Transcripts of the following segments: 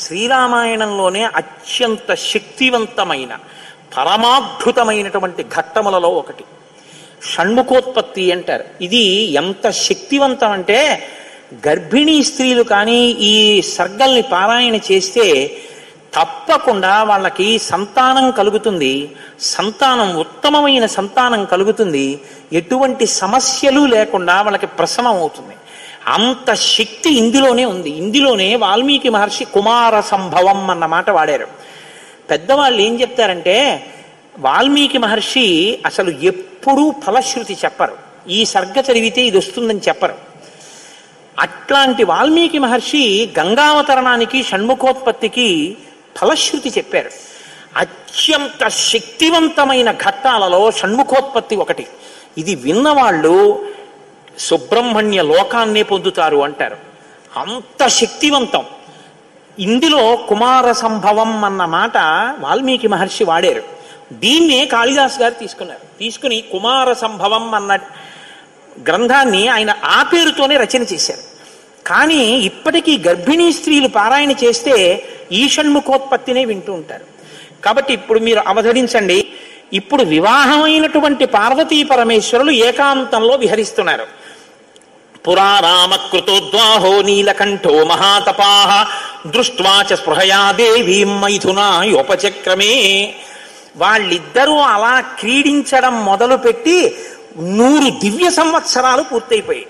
శ్రీరామాయణంలోనే అత్యంత శక్తివంతమైన పరమాద్భుతమైనటువంటి ఘట్టములలో ఒకటి షణ్ముఖోత్పత్తి అంటారు. ఇది ఎంత శక్తివంతం అంటే గర్భిణీ స్త్రీలు కానీ ఈ సర్గల్ని పారాయణ చేస్తే తప్పకుండా వాళ్ళకి సంతానం కలుగుతుంది, సంతానం ఉత్తమమైన సంతానం కలుగుతుంది, ఎటువంటి సమస్యలు లేకుండా వాళ్ళకి ప్రసవం అవుతుంది. అంత శక్తి ఇందులోనే ఉంది. ఇందులోనే వాల్మీకి మహర్షి కుమార సంభవం అన్న మాట వాడారు. పెద్దవాళ్ళు ఏం చెప్తారంటే వాల్మీకి మహర్షి అసలు ఎప్పుడూ ఫలశ్రుతి చెప్పరు, ఈ సర్గ చదివితే ఇది వస్తుందని చెప్పరు. అట్లాంటి వాల్మీకి మహర్షి గంగావతరణానికి షణ్ముఖోత్పత్తికి ఫలశ్రుతి చెప్పారు. అత్యంత శక్తివంతమైన ఘట్టాలలో షణ్ముఖోత్పత్తి ఒకటి. ఇది విన్నవాళ్ళు సుబ్రహ్మణ్య లోకాన్నే పొందుతారు అంటారు. అంత శక్తివంతం. ఇందులో కుమార సంభవం అన్న మాట వాల్మీకి మహర్షి వాడారు. దీన్నే కాళిదాస్ గారు తీసుకుని కుమార సంభవం అన్న గ్రంథాన్ని ఆయన ఆ పేరుతోనే రచన చేశారు. కానీ ఇప్పటికీ గర్భిణీ స్త్రీలు పారాయణ చేస్తే ఈ షణ్ముఖోత్పత్తినే వింటూ ఉంటారు. కాబట్టి ఇప్పుడు మీరు అవధరించండి. ఇప్పుడు వివాహమైనటువంటి పార్వతీ పరమేశ్వరులు ఏకాంతంలో విహరిస్తున్నారు. పురా రామకృతోద్వాహో నీలకంఠో మహాతపాః దృష్ట్వా చ స్పృహయా దేవీం మైథునాయోపచక్రమే. వాళ్ళిద్దరూ అలా క్రీడించడం మొదలుపెట్టి 100 దివ్య సంవత్సరాలు పూర్తయిపోయాయి.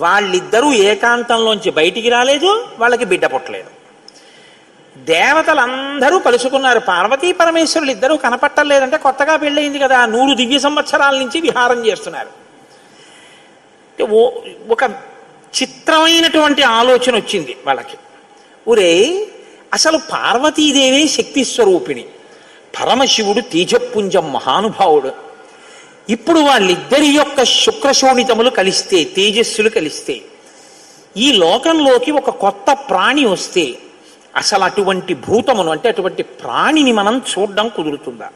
వాళ్ళిద్దరూ ఏకాంతంలోంచి బయటికి రాలేదు, వాళ్ళకి బిడ్డ పుట్టలేదు. దేవతలందరూ కలుసుకున్నారు. పార్వతీ పరమేశ్వరులు ఇద్దరూ కనపట్టలేదంటే కొత్తగా పెళ్ళయింది కదా, 100 దివ్య సంవత్సరాల నుంచి విహారం చేస్తున్నారు. ఒక చిత్రమైనటువంటి ఆలోచన వచ్చింది వాళ్ళకి. ఒరే, అసలు పార్వతీదేవే శక్తి స్వరూపిణి, పరమశివుడు తేజపుంజం మహానుభావుడు. ఇప్పుడు వాళ్ళిద్దరి యొక్క శుక్రశోణితములు కలిస్తే, తేజస్సులు కలిస్తే, ఈ లోకంలోకి ఒక కొత్త ప్రాణి వస్తే అసలు అటువంటి భూతమును అంటే అటువంటి ప్రాణిని మనం చూడడం కుదురుతుందా?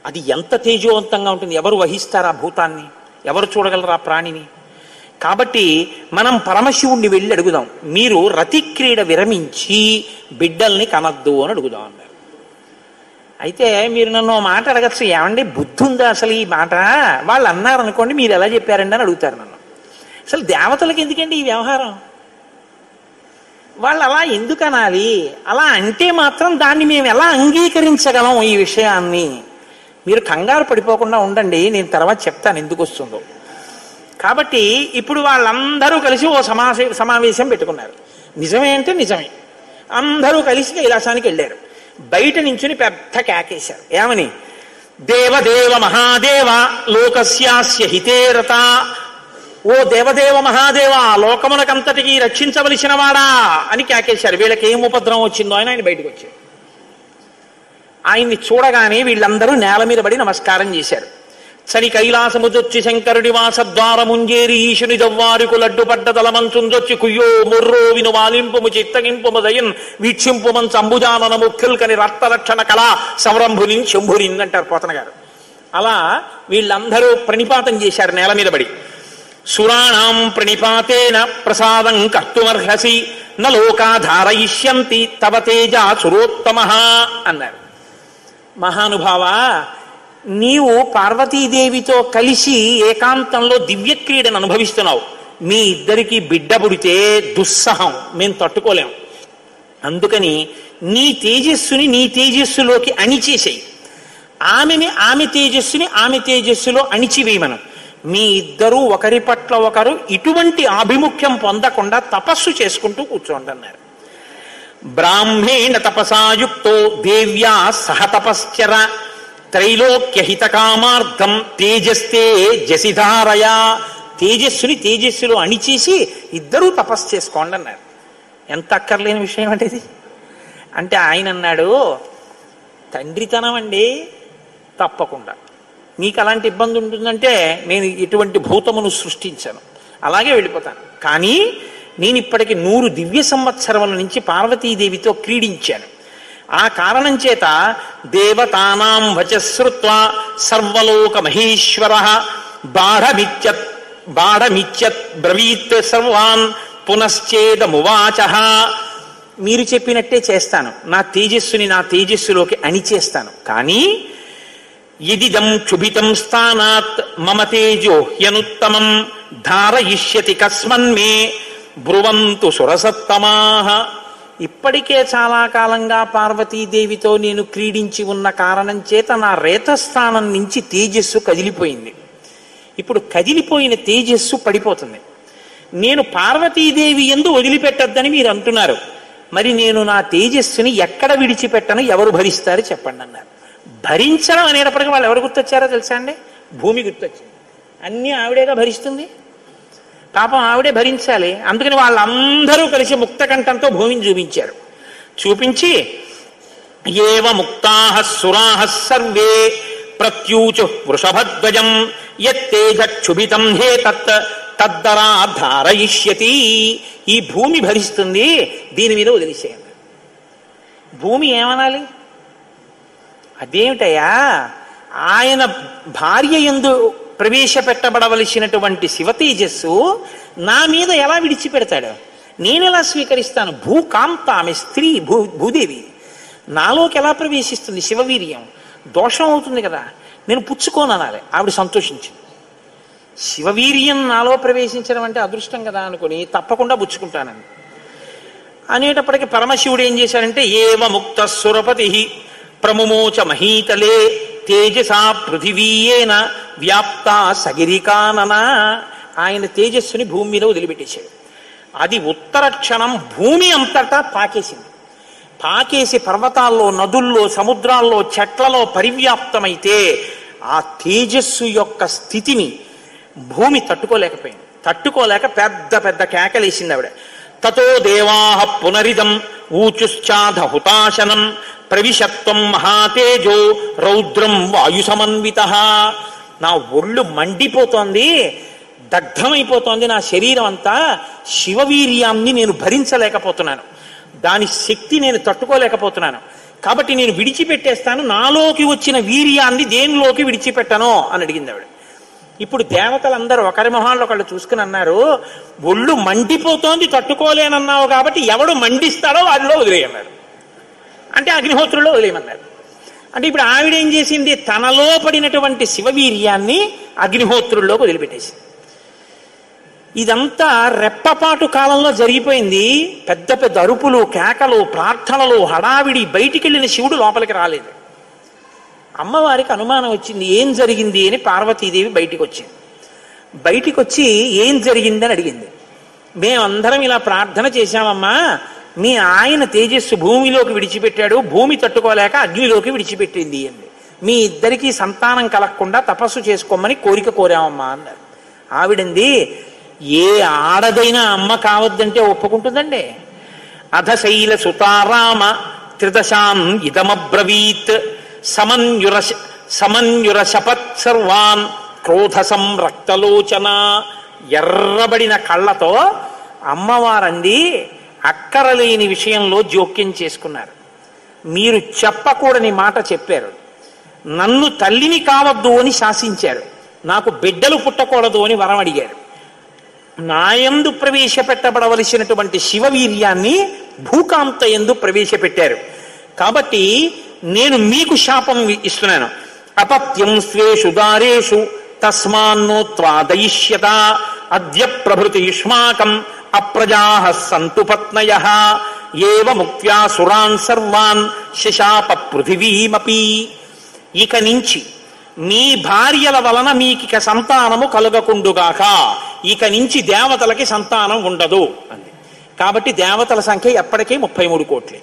అది ఎంత తేజవంతంగా ఉంటుంది? ఎవరు వహిస్తారు ఆ భూతాన్ని? ఎవరు చూడగలరు ఆ ప్రాణిని? కాబట్టి మనం పరమశివుణ్ణి వెళ్ళి అడుగుదాం, మీరు రతిక్రీడ విరమించి బిడ్డల్ని కనద్దు అని అడుగుదాం అన్నారు. అయితే మీరు నన్ను మాట అడగచ్చు, ఏమండి బుద్ధి ఉందా అసలు ఈ మాట? వాళ్ళు అన్నారు అనుకోండి, మీరు ఎలా చెప్పారండి అని అడుగుతారు నన్ను. అసలు దేవతలకు ఎందుకండి ఈ వ్యవహారం? వాళ్ళు అలా ఎందుకు అనాలి? అలా అంటే మాత్రం దాన్ని మేము ఎలా అంగీకరించగలం ఈ విషయాన్ని? మీరు కంగారు పడిపోకుండా ఉండండి, నేను తర్వాత చెప్తాను ఎందుకు వస్తుందో. కాబట్టి ఇప్పుడు వాళ్ళందరూ కలిసి ఓ సమావేశం పెట్టుకున్నారు. నిజమే అంటే నిజమే. అందరూ కలిసి కైలాసానికి వెళ్ళారు. బయట నించుని పెద్ద కేకేశారు. ఏమని? దేవదేవ మహాదేవ లోకస్యాస్య హితేరత. ఓ దేవదేవ మహాదేవ, లోకమునకంతటికి రక్షించవలసిన వాడా అని కేకేశారు. వీళ్ళకి ఏం ఉపద్రవం వచ్చిందో ఆయన బయటకు వచ్చారు. ఆయన్ని చూడగానే వీళ్ళందరూ నేల మీద పడి నమస్కారం చేశారు. చని కైలాసముదొచ్చి శంకరుడి వాసద్వారముంజేరి ఈశుని జవ్వారికు లడ్డుపడ్డ తలమంచుందొచ్చి కుయ్యో ముర్రో విను వాలింపుము చిత్తగింపుము దయన్ వీక్షింపుమం సంభుజానన ముఖ్యుల్కని రక్తరక్షణ కళా సంరంభునిన్ శంభునిన్ అంటారు పోతన గారు. అలా వీళ్ళందరూ ప్రణిపాతం చేశారు నేల మీద పడి. సురాణం ప్రణిపాతేన ప్రసాదం కర్తుమర్హసి నలోకాధారయిష్యంతి తవ తేజ సురోత్తమః అన్నారు. మహానుభావా, నీవు పార్వతీదేవితో కలిసి ఏకాంతంలో దివ్యక్రీడను అనుభవిస్తున్నావు. మీ ఇద్దరికి బిడ్డ పుడితే దుస్సహం, మేము తట్టుకోలేం. అందుకని నీ తేజస్సుని నీ తేజస్సులోకి అణిచేసేయి, ఆమె తేజస్సుని ఆమె తేజస్సులో అణిచివేయమను. మీ ఇద్దరూ ఒకరి పట్ల ఒకరు ఇటువంటి ఆభిముఖ్యం పొందకుండా తపస్సు చేసుకుంటూ కూర్చోండి అన్నారు. బ్రాహ్మేణ తపసాయుక్తో దేవ్యా సహ తపశ్చర త్రైలోక్యహిత కామార్థం తేజస్తే జసిధారయా. తేజస్సుని తేజస్సులో అణిచేసి ఇద్దరూ తపస్సు చేసుకోండి అన్నారు. ఎంత అక్కర్లేని విషయం అంటే ఇది. అంటే ఆయన అన్నాడు, తండ్రితనం అండి, తప్పకుండా మీకు అలాంటి ఇబ్బంది ఉంటుందంటే నేను ఇటువంటి భూతమును సృష్టించాను, అలాగే వెళ్ళిపోతాను. కానీ నేను ఇప్పటికి 100 దివ్య సంవత్సరముల నుంచి పార్వతీదేవితో క్రీడించాను. ఆ కారణం చేత దేవతానాం వచశ్రుత్వా సర్వలోక మహేశ్వర బాఢమిత్యత్ బ్రవీత్ సర్వాన్ పునశ్చేదమువాచ. మీరు చెప్పినట్టే చేస్తాను, నా తేజస్సుని నా తేజస్సులోకి అణిచేస్తాను. కానీ ఇదిదం క్షుభితం స్థానాత్ మమ తేజో హ్యనుత్తమం ధారయిష్యతి కస్మన్మే బ్రువంతు సురసత్తమాహ. ఇప్పటికే చాలా కాలంగా పార్వతీదేవితో నేను క్రీడించి ఉన్న కారణం చేత నా రేతస్థానం నుంచి తేజస్సు కదిలిపోయింది. ఇప్పుడు కదిలిపోయిన తేజస్సు పడిపోతుంది. నేను పార్వతీదేవి యందు వదిలిపెట్టద్దని మీరు అంటున్నారు. మరి నేను నా తేజస్సుని ఎక్కడ విడిచిపెట్టను, ఎవరు భరిస్తారు చెప్పండి అన్నారు. భరించడం అనేటప్పటికీ వాళ్ళు ఎవరు గుర్తొచ్చారో తెలుసా అండి? భూమి గుర్తొచ్చింది. అన్నీ ఆవిడేగా భరిస్తుంది, పాపం ఆవిడే భరించాలి. అందుకని వాళ్ళందరూ కలిసి ముక్తకంఠంతో భూమిని చూపించారు. చూపించి ఏవ ముక్తాః సురాః సర్వే ప్రత్యూచు వృషభధ్వజం యత్తేజక్షుభితం హేతత్ తద్దరా ధారయిష్యతి. ఈ భూమి భరిస్తుంది, దీని మీద వదిలేసేయండి. భూమి ఏమనాలి? అదేమిటయ్యా, ఆయన భార్య యందు ప్రవేశపెట్టబడవలసినటువంటి శివ తేజస్సు నా మీద ఎలా విడిచిపెడతాడు? నేనెలా స్వీకరిస్తాను? భూకాంత, ఆమె స్త్రీ, భూదేవి నాలోకి ఎలా ప్రవేశిస్తుంది? శివవీర్యం దోషం అవుతుంది కదా, నేను పుచ్చుకోను అనాలి. ఆవిడ సంతోషించింది. శివవీర్యం నాలో ప్రవేశించడం అంటే అదృష్టం కదా అనుకుని తప్పకుండా పుచ్చుకుంటానని అనేటప్పటికీ పరమశివుడు ఏం చేశాడంటే ఏవ ముక్త సురపతి ప్రముమోచ మహీతలే తేజసా పృథివీయేన వ్యాప్త సగిరికానన. ఆయన తేజస్సుని భూమి మీద వదిలిపెట్టేశాడు. అది ఉత్తర క్షణం భూమి అంతటా పాకేసింది. పాకేసి పర్వతాల్లో, నదుల్లో, సముద్రాల్లో, చెట్లలో పరివ్యాప్తమైతే ఆ తేజస్సు యొక్క స్థితిని భూమి తట్టుకోలేకపోయింది. తట్టుకోలేక పెద్ద పెద్ద కేకలేసింది ఆవిడ. తతో దేవాః పునరిదం ఊచుశ్చాధ హుతాశనం ప్రవిశత్వం మహాతేజో రౌద్రం వాయు సమన్వితః. నా ఒళ్ళు మండిపోతోంది, దగ్ధమైపోతోంది నా శరీరం అంతా. శివవీర్యాన్ని నేను భరించలేకపోతున్నాను, దాని శక్తి నేను తట్టుకోలేకపోతున్నాను. కాబట్టి నేను విడిచిపెట్టేస్తాను, నాలోకి వచ్చిన వీర్యాన్ని దేనిలోకి విడిచిపెట్టను అని అడిగింది ఆవిడ. ఇప్పుడు దేవతలందరూ ఒకరి మొహాల్లో ఒకళ్ళు చూసుకుని అన్నారు, ఒళ్ళు మండిపోతోంది తట్టుకోలేనన్నావు కాబట్టి ఎవడు మండిస్తాడో వాడిలో వదిలేయన్నారు. అంటే అగ్నిహోత్రుల్లో వదిలేయమన్నారు. అంటే ఇప్పుడు ఆవిడ ఏం చేసింది? తనలో పడినటువంటి శివవీర్యాన్ని అగ్నిహోత్రుల్లోకి వదిలిపెట్టేసింది. ఇదంతా రెప్పపాటు కాలంలో జరిగిపోయింది. పెద్ద పెద్ద అరుపులు, కేకలు, ప్రార్థనలు, హడావిడి. బయటికి వెళ్ళిన శివుడు లోపలికి రాలేదు. అమ్మవారికి అనుమానం వచ్చింది, ఏం జరిగింది అని. పార్వతీదేవి బయటికి వచ్చింది. బయటికి వచ్చి ఏం జరిగిందని అడిగింది. మేమందరం ఇలా ప్రార్థన చేశామమ్మా, మీ ఆయన తేజస్సు భూమిలోకి విడిచిపెట్టాడు, భూమి తట్టుకోలేక అగ్నిలోకి విడిచిపెట్టింది అంది. మీ ఇద్దరికీ సంతానం కలగకుండా తపస్సు చేసుకోమని కోరిక కోరామమ్మా అన్నారు. ఆవిడంది, ఏ ఆడదైనా అమ్మ కావద్దంటే ఒప్పుకుంటుందండి. అధశైల సుతారామ త్రిదశాన్ ఇదమబ్రవీత్ సమన్యురశపత్ సర్వాన్ క్రోధ సంరక్తలోచన. ఎర్రబడిన కళ్ళతో అమ్మవారంది, అక్కరలేని విషయంలో జోక్యం చేసుకున్నారు. మీరు చెప్పకూడని మాట చెప్పారు. నన్ను తల్లిని కావద్దు అని శాసించారు. నాకు బిడ్డలు పుట్టకూడదు అని వరం అడిగారు. నాయందు ప్రవేశపెట్టబడవలసినటువంటి శివవీర్యాన్ని భూకాంత యందు ప్రవేశపెట్టారు. కాబట్టి నేను మీకు శాపం ఇస్తున్నాను. అపత్యం స్వేషు దారేషు తస్మాన్నోత్వాదయిష్యత అద్య ప్రభృతి యుష్మాకం అప్రజాః సంతు పత్నయః ఏవ ముక్త్యా సురాన్ సర్వాన్ శశాప పృథివీమపి. ఇక నుంచి మీ భార్యల వలన మీకిక సంతానము కలుగకుండుగాక. ఇక నుంచి దేవతలకి సంతానం ఉండదు అంది. కాబట్టి దేవతల సంఖ్య ఎప్పటికీ 33 కోట్లే.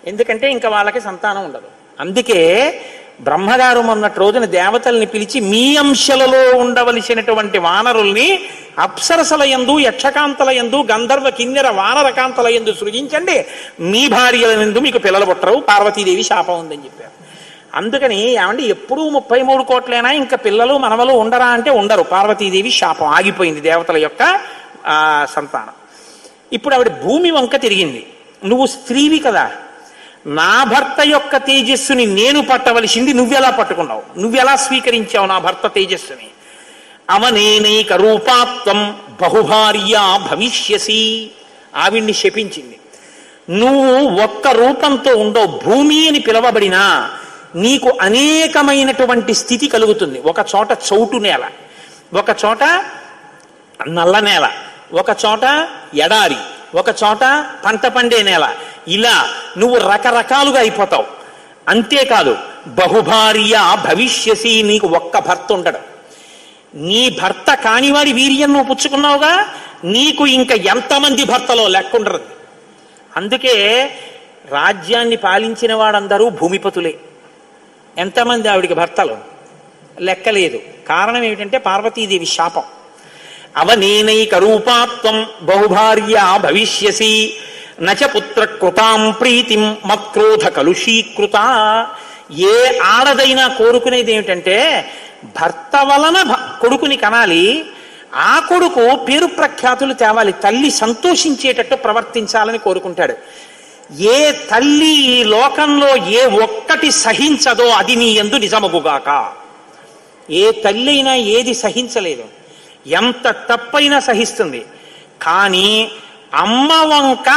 ఎందుకంటే ఇంకా వాళ్ళకి సంతానం ఉండదు. అందుకే బ్రహ్మగారు మొన్నటి రోజున దేవతల్ని పిలిచి, మీ అంశలలో ఉండవలసినటువంటి వానరుల్ని అప్సరసల యందు, యక్షకాంతల యందు, గంధర్వ కిన్నెర వానరకాంతల యందు సృజించండి. మీ భార్యల యందు మీకు పిల్లలు పుట్టరు, పార్వతీదేవి శాపం ఉందని చెప్పారు. అందుకని ఏమంటే ఎప్పుడూ 33 కోట్లైనా ఇంకా పిల్లలు మనవలు ఉండరా అంటే ఉండరు. పార్వతీదేవి శాపం ఆగిపోయింది దేవతల యొక్క సంతానం. ఇప్పుడు ఆవిడ భూమి వంక తిరిగింది. నువ్వు స్త్రీవి కదా, నా భర్త యొక్క తేజస్సుని నేను పట్టవలసింది నువ్వెలా పట్టుకున్నావు? నువ్వెలా స్వీకరించావు నా భర్త తేజస్సుని? అవనేనైక రూపాత్వం బహుభార్యా భవిష్యసి. ఆవిడ్ని శపించింది. నువ్వు ఒక్క రూపంతో ఉండవు. భూమి అని పిలవబడినా నీకు అనేకమైనటువంటి స్థితి కలుగుతుంది. ఒక చోట చౌటు నేల, ఒక చోట నల్ల నేల, ఒక చోట ఎడారి, ఒక చోట పంట పండే నేల. ఇలా నువ్వు రకరకాలుగా అయిపోతావు. అంతేకాదు బహుభార్య భవిష్యసి, నీకు ఒక్క భర్త ఉండడు. నీ భర్త కానివాడి వీర్యం నువ్వు పుచ్చుకున్నావుగా, నీకు ఇంకా ఎంతమంది భర్తలో లెక్కుండరు. అందుకే రాజ్యాన్ని పాలించిన వాడందరూ భూమిపతులే. ఎంతమంది ఆవిడికి భర్తలు లెక్కలేదు. కారణం ఏమిటంటే పార్వతీదేవి శాపం. అవనేనైక రూపాత్వం బహుభార్య భవిష్యసి నచ పుత్ర కృతాం ప్రీతిం మత్క్రోధ కలుషీకృత. ఏ ఆడదైనా కోరుకునేది ఏమిటంటే భర్త వలన కొడుకుని కనాలి, ఆ కొడుకు పేరు ప్రఖ్యాతులు తేవాలి, తల్లి సంతోషించేటట్టు ప్రవర్తించాలని కోరుకుంటాడు. ఏ తల్లి ఈ లోకంలో ఏ ఒక్కటి సహించదో అది నీ యందు నిజమగుగాక. ఏ తల్లి అయినా ఏది సహించలేదు, ఎంత తప్పైనా సహిస్తుంది. కానీ అమ్మ వంక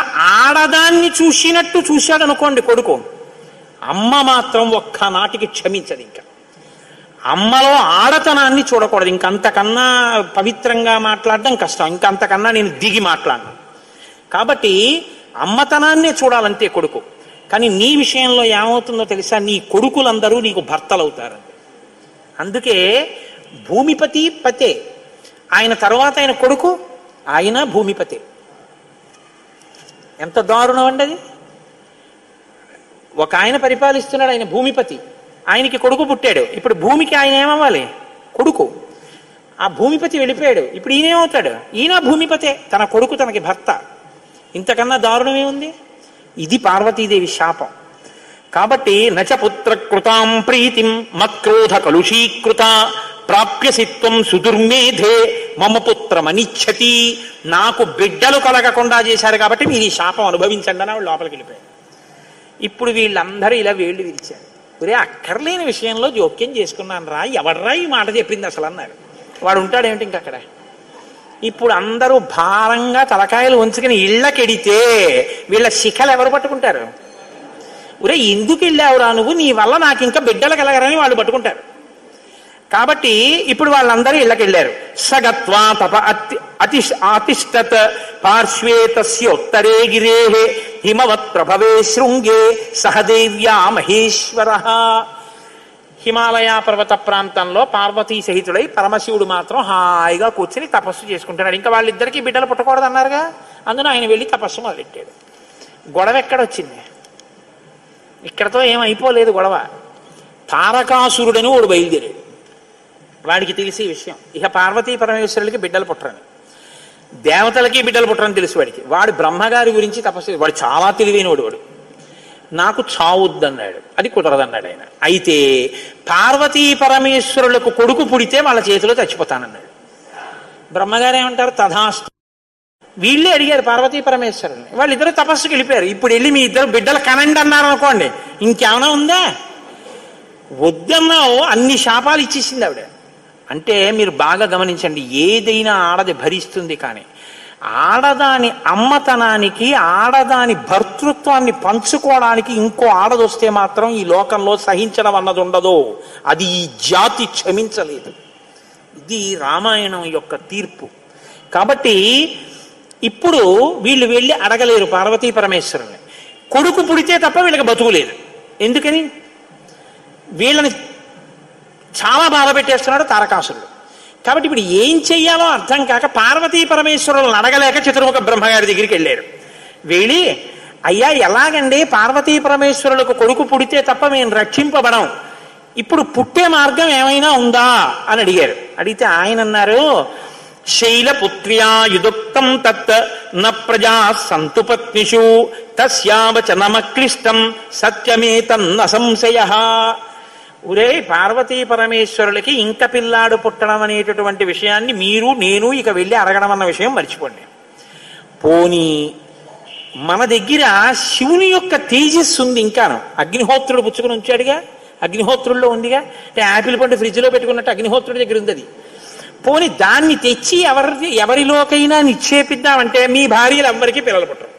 ఆడదాన్ని చూసినట్టు చూశాడు అనుకోండి కొడుకు, అమ్మ మాత్రం ఒక్కనాటికి క్షమించదు. ఇంకా అమ్మలో ఆడతనాన్ని చూడకూడదు. ఇంకంతకన్నా పవిత్రంగా మాట్లాడడం కష్టం, ఇంకంతకన్నా నేను దిగి మాట్లాడను. కాబట్టి అమ్మతనాన్నే చూడాలంతే కొడుకు. కానీ నీ విషయంలో ఏమవుతుందో తెలుసా, నీ కొడుకులందరూ నీకు భర్తలవుతారు. అందుకే భూమిపతి పతే, ఆయన తర్వాత ఆయన కొడుకు, ఆయన భూమిపతే. ఎంత దారుణం అండి అది. ఒక ఆయన పరిపాలిస్తున్నాడు, ఆయన భూమిపతి, ఆయనకి కొడుకు పుట్టాడు. ఇప్పుడు భూమికి ఆయన ఏమవ్వాలి? కొడుకు. ఆ భూమిపతి వెళ్ళిపోయాడు, ఇప్పుడు ఈయనేమవుతాడు? ఈయన భూమిపతే, తన కొడుకు తనకి భర్త. ఇంతకన్నా దారుణమే ఉంది? ఇది పార్వతీదేవి శాపం. కాబట్టి నచ పుత్ర కృతాం ప్రీతిం మత్క్రోధ కలుషీకృత ప్రాప్యసిత్వం సుదుర్మేధే మమ పుత్రమనిచ్చతి. నాకు బిడ్డలు కలగకుండా చేశారు కాబట్టి మీరు ఈ శాపం అనుభవించండి అని వాళ్ళు లోపలికి వెళ్ళిపోయారు. ఇప్పుడు వీళ్ళందరూ ఇలా వేళ్ళు విరిచారు. ఒరే అక్కర్లేని విషయంలో జోక్యం చేసుకున్నాను రా, ఎవడ్రా ఈ మాట చెప్పింది అసలు అన్నారు. వాడు ఉంటాడేమిటి ఇంక అక్కడ. ఇప్పుడు అందరూ భారంగా తలకాయలు ఉంచుకుని ఇళ్ళకెడితే వీళ్ళ శిఖలు ఎవరు పట్టుకుంటారు? ఒరే ఎందుకు వెళ్ళావురా నువ్వు, నీ వల్ల నాకు ఇంకా బిడ్డలు కలగరని వాళ్ళు పట్టుకుంటారు. కాబట్టి ఇప్పుడు వాళ్ళందరూ ఇళ్ళకెళ్ళారు. సగత్వా తప అతిష్టత్ పార్శ్వే తస్యోత్తరే గిరే హిమవత్ ప్రభవే శృంగే సహదేవ్యా మహేశ్వర. హిమాలయ పర్వత ప్రాంతంలో పార్వతీ సహితుడై పరమశివుడు మాత్రం హాయిగా కూర్చుని తపస్సు చేసుకుంటున్నాడు. ఇంకా వాళ్ళిద్దరికీ బిడ్డలు పుట్టకూడదు అన్నారుగా, అందులో ఆయన వెళ్ళి తపస్సు మొదలెట్టాడు. గొడవ ఎక్కడొచ్చింది? ఇక్కడతో ఏమైపోలేదు గొడవ. తారకాసురుడని వాడు బయలుదేరాడు. వాడికి తెలిసి విషయం, ఇక పార్వతీ పరమేశ్వరులకి బిడ్డలు పుట్టరని, దేవతలకి బిడ్డలు పుట్టరని తెలుసు వాడికి. వాడు బ్రహ్మగారి గురించి తపస్సు, వాడు చాలా తెలివైనవాడు. వాడు నాకు చావుద్దన్నాడు, అది కుదరదన్నాడు ఆయన. అయితే పార్వతీ పరమేశ్వరులకు కొడుకు పుడితే వాళ్ళ చేతిలో చచ్చిపోతానన్నాడు. బ్రహ్మగారు ఏమంటారు? తథాస్తు. వీళ్ళే అడిగారు పార్వతీ పరమేశ్వరుని, వాళ్ళిద్దరూ తపస్సుకి వెళ్ళిపోయారు. ఇప్పుడు వెళ్ళి మీ ఇద్దరు బిడ్డలు కనండి అన్నారు అనుకోండి, ఇంకేమైనా ఉందా? వద్దన్నావు, అన్ని శాపాలు ఇచ్చేసింది ఆవిడ. అంటే మీరు బాగా గమనించండి, ఏదైనా ఆడది భరిస్తుంది, కానీ ఆడదాని అమ్మతనానికి ఆడదాని భర్తృత్వాన్ని పంచుకోవడానికి ఇంకో ఆడదొస్తే మాత్రం ఈ లోకంలో సహించడం అన్నది ఉండదు. అది ఈ జాతి క్షమించలేదు. ఇది రామాయణం యొక్క తీర్పు. కాబట్టి ఇప్పుడు వీళ్ళు వెళ్ళి అడగలేరు పార్వతీ పరమేశ్వరుని. కొడుకు పుడితే తప్ప వీళ్ళకి బతుకులేదు. ఎందుకని? వీళ్ళని చాలా బాధ పెట్టేస్తున్నాడు తారకాసురుడు. కాబట్టి ఇప్పుడు ఏం చెయ్యాలో అర్థం కాక పార్వతీ పరమేశ్వరులను అడగలేక చతుర్ముఖ బ్రహ్మగారి దగ్గరికి వెళ్ళారు. వెళ్ళి, అయ్యా ఎలాగండి పార్వతీ పరమేశ్వరులకు కొడుకు పుడితే తప్ప మేము రక్షింపబడం, ఇప్పుడు పుట్టే మార్గం ఏమైనా ఉందా అని అడిగారు. అడిగితే ఆయన అన్నారు, శైలపుత్ర్యా యుదుక్తం తత్ న ప్రజా సంతు పత్నిషు తస్యావచనమక్లిష్టం సత్యమేతన్న సంశయః. ఒరే పార్వతీ పరమేశ్వరులకి ఇంక పిల్లాడు పుట్టడం అనేటటువంటి విషయాన్ని మీరు నేను ఇక వెళ్ళి అడగడం అన్న విషయం మర్చిపోండి. పోనీ మన దగ్గర శివుని యొక్క తేజస్సు ఉంది ఇంకాను. అగ్నిహోత్రుడు పుచ్చుకుని ఉంచాడుగా, అగ్నిహోత్రుల్లో ఉందిగా. అంటే యాపిల్ పండు ఫ్రిడ్జ్లో పెట్టుకున్నట్టు అగ్నిహోత్రుడి దగ్గర ఉంది అది. పోనీ దాన్ని తెచ్చి ఎవరిలోకైనా నిక్షేపిద్దామంటే మీ భార్యలు ఎవ్వరికీ పిల్లలు పుట్టరు.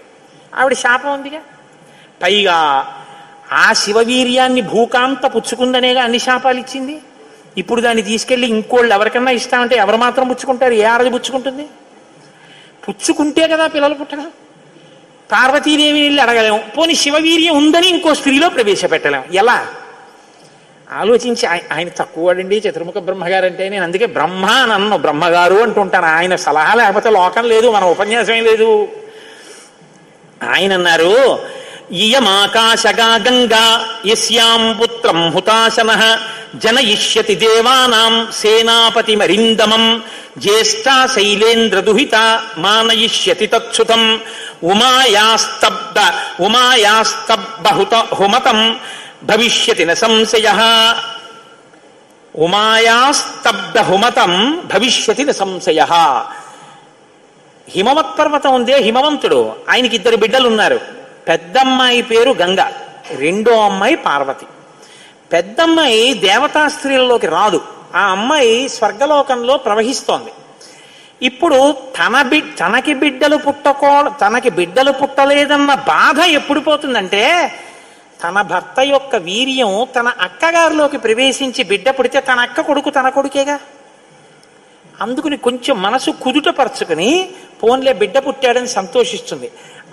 ఆవిడ శాపం ఉందిగా. పైగా ఆ శివవీర్యాన్ని భూకాంత పుచ్చుకుందనేగా అన్ని శాపాలు ఇచ్చింది. ఇప్పుడు దాన్ని తీసుకెళ్ళి ఇంకోళ్ళు ఎవరికన్నా ఇస్తామంటే ఎవరు మాత్రం పుచ్చుకుంటారు? ఏ ఆడది పుచ్చుకుంటుంది? పుచ్చుకుంటే కదా పిల్లలు పుట్టడం. పార్వతీదేవిని వెళ్ళి అడగలేము, పోనీ శివవీర్యం ఉందని ఇంకో స్త్రీలో ప్రవేశపెట్టలేము. ఎలా ఆలోచించి, ఆయన తక్కువడండి చతుర్ముఖ బ్రహ్మగారు అంటే. నేను అందుకే బ్రహ్మ నన్ను బ్రహ్మగారు అంటుంటాను. ఆయన సలహా లేకపోతే లోకం లేదు, మన ఉపన్యాసమే లేదు. ఆయన అన్నారు, ఇయమాకాశగా గంగా యస్యాం పుత్రం హుతాశనః జనయిష్యతి దేవానాం సేనాపతి మరిందమం జ్యేష్ఠా శైలేంద్ర దుహిత మానయిష్యతి తచ్చుతం ఉమాయాస్తబ్ద హుమతం భవిష్యతి న సంశయః. ఉమాయాస్తబ్ద హుమతం భవిష్యతి న సంశయః. హిమవత్ పర్వతం ఉందే, హిమవంతుడు, ఆయనకి 2 బిడ్డలు ఉన్నారు. పెద్దమ్మాయి పేరు గంగ, రెండో అమ్మాయి పార్వతి. పెద్దమ్మాయి దేవతా స్త్రీలలోకి రాదు. ఆ అమ్మాయి స్వర్గలోకంలో ప్రవహిస్తోంది. ఇప్పుడు తనకి బిడ్డలు పుట్టలేదన్న బాధ ఎప్పుడు పోతుందంటే, తన భర్త యొక్క వీర్యం తన అక్కగారిలోకి ప్రవేశించి బిడ్డ పుడితే తన అక్క కొడుకు తన కొడుకేగా. అందుకుని కొంచెం మనసు కుదుటపరుచుకుని పోన్లే బిడ్డ పుట్టాడని సంతోషిస్తుంది.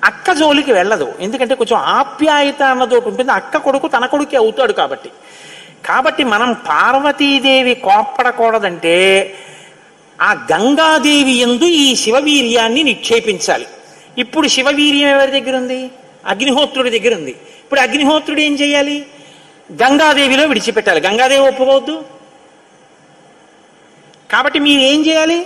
అక్క జోలికి వెళ్ళదు, ఎందుకంటే కొంచెం ఆప్యాయత అన్నదోటి ఉంటుంది. అక్క కొడుకు తన కొడుకే అవుతాడు కాబట్టి మనం పార్వతీదేవి కోప్పడకూడదంటే ఆ గంగాదేవి యందు ఈ శివవీర్యాన్ని నిక్షేపించాలి. ఇప్పుడు శివవీర్యం ఎవరి దగ్గర ఉంది? అగ్నిహోత్రుడి దగ్గర ఉంది. ఇప్పుడు అగ్నిహోత్రుడు ఏం చేయాలి? గంగాదేవిలో విడిచిపెట్టాలి. గంగాదేవి ఒప్పుకోవద్దు. కాబట్టి మీరేం చేయాలి?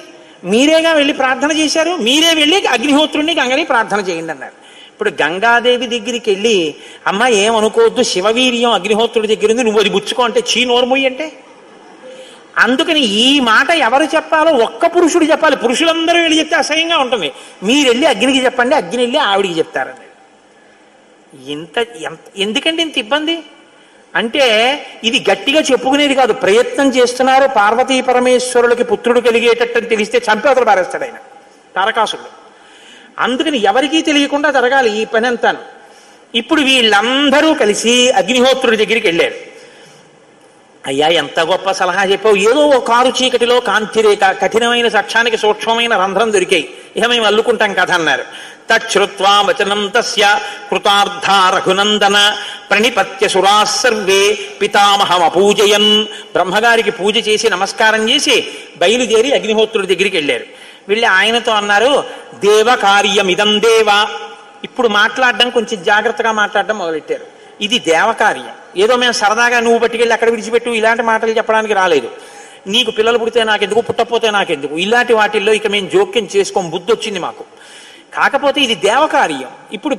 మీరేగా వెళ్ళి ప్రార్థన చేశారు, మీరే వెళ్ళి అగ్నిహోత్రుడిని గంగని ప్రార్థన చేయండి అన్నారు. ఇప్పుడు గంగాదేవి దగ్గరికి వెళ్ళి, అమ్మ ఏమనుకోవద్దు, శివవీర్యం అగ్నిహోత్రుడి దగ్గర ఉంది, నువ్వు అది బుచ్చుకో అంటే చీ నోర్మొయ్యి అంటే. అందుకని ఈ మాట ఎవరు చెప్పాలో ఒక్క పురుషుడు చెప్పాలి. పురుషులందరూ వెళ్ళి చెప్తే అసహ్యంగా ఉంటుంది. మీరు వెళ్ళి అగ్నికి చెప్పండి, అగ్ని వెళ్ళి ఆవిడికి చెప్తారని. ఎందుకంటే ఇంత ఇబ్బంది అంటే, ఇది గట్టిగా చెప్పుకునేది కాదు, ప్రయత్నం చేస్తున్నారు. పార్వతీ పరమేశ్వరులకి పుత్రుడు కలిగేటట్టు తెలిస్తే చంపేతలు పారేస్తాడు ఆయన తారకాసుడు. అందుకని ఎవరికీ తెలియకుండా జరగాలి ఈ పని అంతాను. ఇప్పుడు వీళ్ళందరూ కలిసి అగ్నిహోత్రుడి దగ్గరికి వెళ్ళారు. అయ్యా ఎంత గొప్ప సలహా చెప్పావు, ఏదో ఒక కారు చీకటిలో కాంతిరేఖ, కఠినమైన సాక్ష్యానికి సూక్ష్మమైన రంధ్రం దొరికాయి, ఇక మేము అల్లుకుంటాం కథ అన్నారు. తచ్చుత్వా వచనం తస్య కృతార్థ రఘునందన ప్రణిపత్య సురాः సర్వే పితామహం అపూజయన్. బ్రహ్మగారికి పూజ చేసి నమస్కారం చేసి బయలుదేరి అగ్నిహోత్రుడి దగ్గరికి వెళ్ళారు. వెళ్ళి ఆయనతో అన్నారు, దేవ కార్యమిదం దేవ. ఇప్పుడు మాట్లాడడం కొంచెం జాగ్రత్తగా మాట్లాడడం మొదలెట్టారు. ఇది దేవకార్యం, ఏదో మేము సరదాగా నువ్వు పట్టుకెళ్ళి అక్కడ విడిచిపెట్టు ఇలాంటి మాటలు చెప్పడానికి రాలేదు. నీకు పిల్లలు పుడితే నాకెందుకు, పుట్టకపోతే నాకెందుకు, ఇలాంటి వాటిల్లో ఇక మేము జోక్యం చేసుకోం, బుద్ధి వచ్చింది మాకు. కాకపోతే ఇది దేవకార్యం. ఇప్పుడు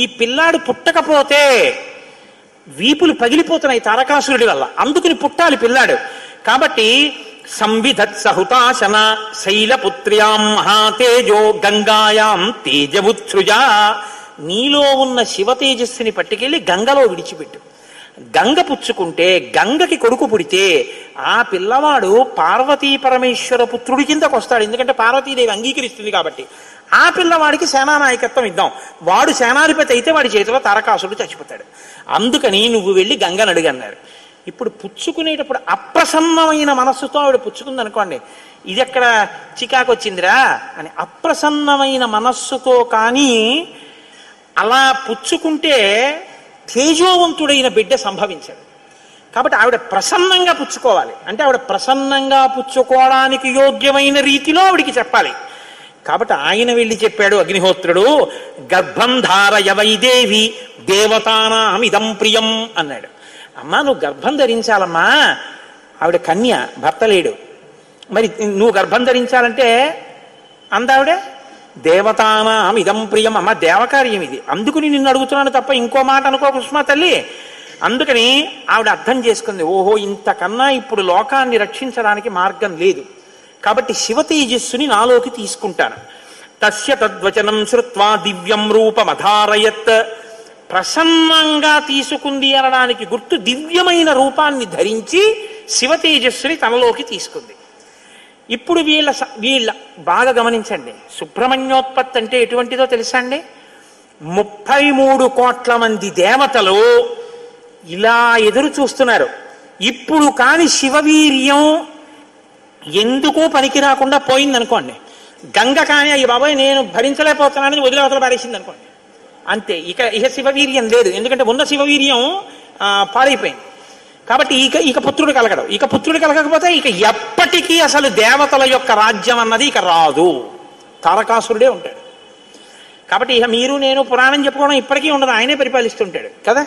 ఈ పిల్లాడు పుట్టకపోతే వీపులు పగిలిపోతున్నాయి తారకాసురుడి వల్ల, అందుకుని పుట్టాలి పిల్లాడు. కాబట్టి సంవిధత్సహుతాశన శైలపుత్ర్యాం మహాతేజో గంగాయాం తేజవుత్సృజ. నీలో ఉన్న శివ తేజస్సుని పట్టుకెళ్ళి గంగలో విడిచిపెట్టు. గంగ పుచ్చుకుంటే, గంగకి కొడుకు పుడితే ఆ పిల్లవాడు పార్వతీ పరమేశ్వర పుత్రుడి కిందకు వస్తాడు. ఎందుకంటే పార్వతీదేవి అంగీకరిస్తుంది కాబట్టి. ఆ పిల్లవాడికి సేనానాయకత్వం ఇద్దాం, వాడు సేనాధిపతి అయితే వాడి చేతిలో తారకాసురుడు చచ్చిపోతాడు. అందుకని నువ్వు వెళ్ళి గంగను అడుగన్నారు. ఇప్పుడు పుచ్చుకునేటప్పుడు అప్రసన్నమైన మనస్సుతో ఆవిడ పుచ్చుకుంది అనుకోండి, ఇది ఎక్కడ చికాకు వచ్చిందిరా అని. అప్రసన్నమైన మనస్సుతో కానీ అలా పుచ్చుకుంటే తేజోవంతుడైన బిడ్డ సంభవించాడు. కాబట్టి ఆవిడ ప్రసన్నంగా పుచ్చుకోవాలి. అంటే ఆవిడ ప్రసన్నంగా పుచ్చుకోవడానికి యోగ్యమైన రీతిలో ఆవిడికి చెప్పాలి. కాబట్టి ఆయన వెళ్ళి చెప్పాడు అగ్నిహోత్రుడు, గర్భం ధారయ వైదేవి దేవతానాం ఇదం ప్రియం అన్నాడు. అమ్మా నువ్వు గర్భం ధరించాలమ్మా, ఆవిడ కన్య, భర్త లేడు, మరి నువ్వు గర్భం ధరించాలంటే అందావిడే దేవతానాం ఇదం ప్రియం. అమ్మ దేవకార్యం ఇది, అందుకుని నిన్ను అడుగుతున్నాను తప్ప ఇంకో మాట అనుకో కుసుమా తల్లి. అందుకని ఆవిడ అర్థం చేసుకుంది, ఓహో ఇంతకన్నా ఇప్పుడు లోకాన్ని రక్షించడానికి మార్గం లేదు, కాబట్టి శివ తేజస్సుని నాలోకి తీసుకుంటాను. తస్య తద్వచనం శ్రుత్వా దివ్యం రూపమధారయత్. ప్రసన్నంగా తీసుకుంది అనడానికి గుర్తు దివ్యమైన రూపాన్ని ధరించి శివ తేజస్సుని తనలోకి తీసుకుంది. ఇప్పుడు వీళ్ళ బాగా గమనించండి, సుబ్రహ్మణ్యోత్పత్తి అంటే ఎటువంటిదో తెలుసా అండి? 33 కోట్ల మంది దేవతలు ఇలా ఎదురు చూస్తున్నారు. ఇప్పుడు కాని శివవీర్యం ఎందుకో పనికి రాకుండా పోయిందనుకోండి, గంగ కానీ అయ్యి బాబాయ్ నేను భరించలేకపోతున్నానని వదిలేవతల పారేసింది అనుకోండి, అంతే. ఇక శివవీర్యం లేదు, ఎందుకంటే ఉన్న శివవీర్యం పాడైపోయింది. కాబట్టి ఇక పుత్రుడు కలగడు. ఇక పుత్రుడు కలగకపోతే ఇక ఎప్పటికీ అసలు దేవతల యొక్క రాజ్యం అన్నది ఇక రాదు, తారకాసురుడే ఉంటాడు. కాబట్టి ఇక మీరు నేను పురాణం చెప్పుకోవడం ఇప్పటికీ ఉండదు, ఆయనే పరిపాలిస్తుంటాడు కదా.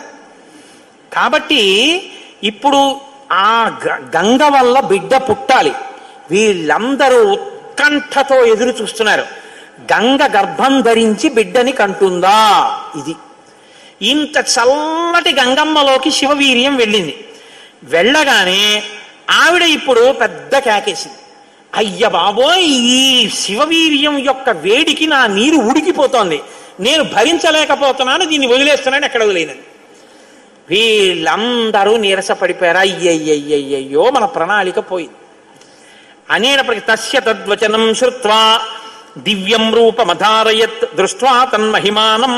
కాబట్టి ఇప్పుడు ఆ గంగ వల్ల బిడ్డ పుట్టాలి. వీళ్ళందరూ ఉత్కంఠతో ఎదురు చూస్తున్నారు. గంగ గర్భం ధరించి బిడ్డని కంటుందా? ఇది ఇంత చల్లటి గంగమ్మలోకి శివవీర్యం వెళ్ళింది. వెళ్ళగానే ఆవిడ ఇప్పుడు పెద్ద కేకేసింది, అయ్య బాబోయ్ ఈ శివవీర్యం యొక్క వేడికి నా నీరు ఉడికిపోతోంది, నేను భరించలేకపోతున్నాను, దీన్ని వదిలేస్తున్నాను. ఎక్కడ వదిలేనది. వీళ్ళందరూ నీరసపడిపోయారు. అయ్యయ్యయ్యయ్యో మన ప్రణాళిక పోయింది అనేటప్పటికి తస్య తద్వచనం శ్రుత్వా దివ్యం రూపమధారయత్ దృష్ట్వా తన్మహిమానం.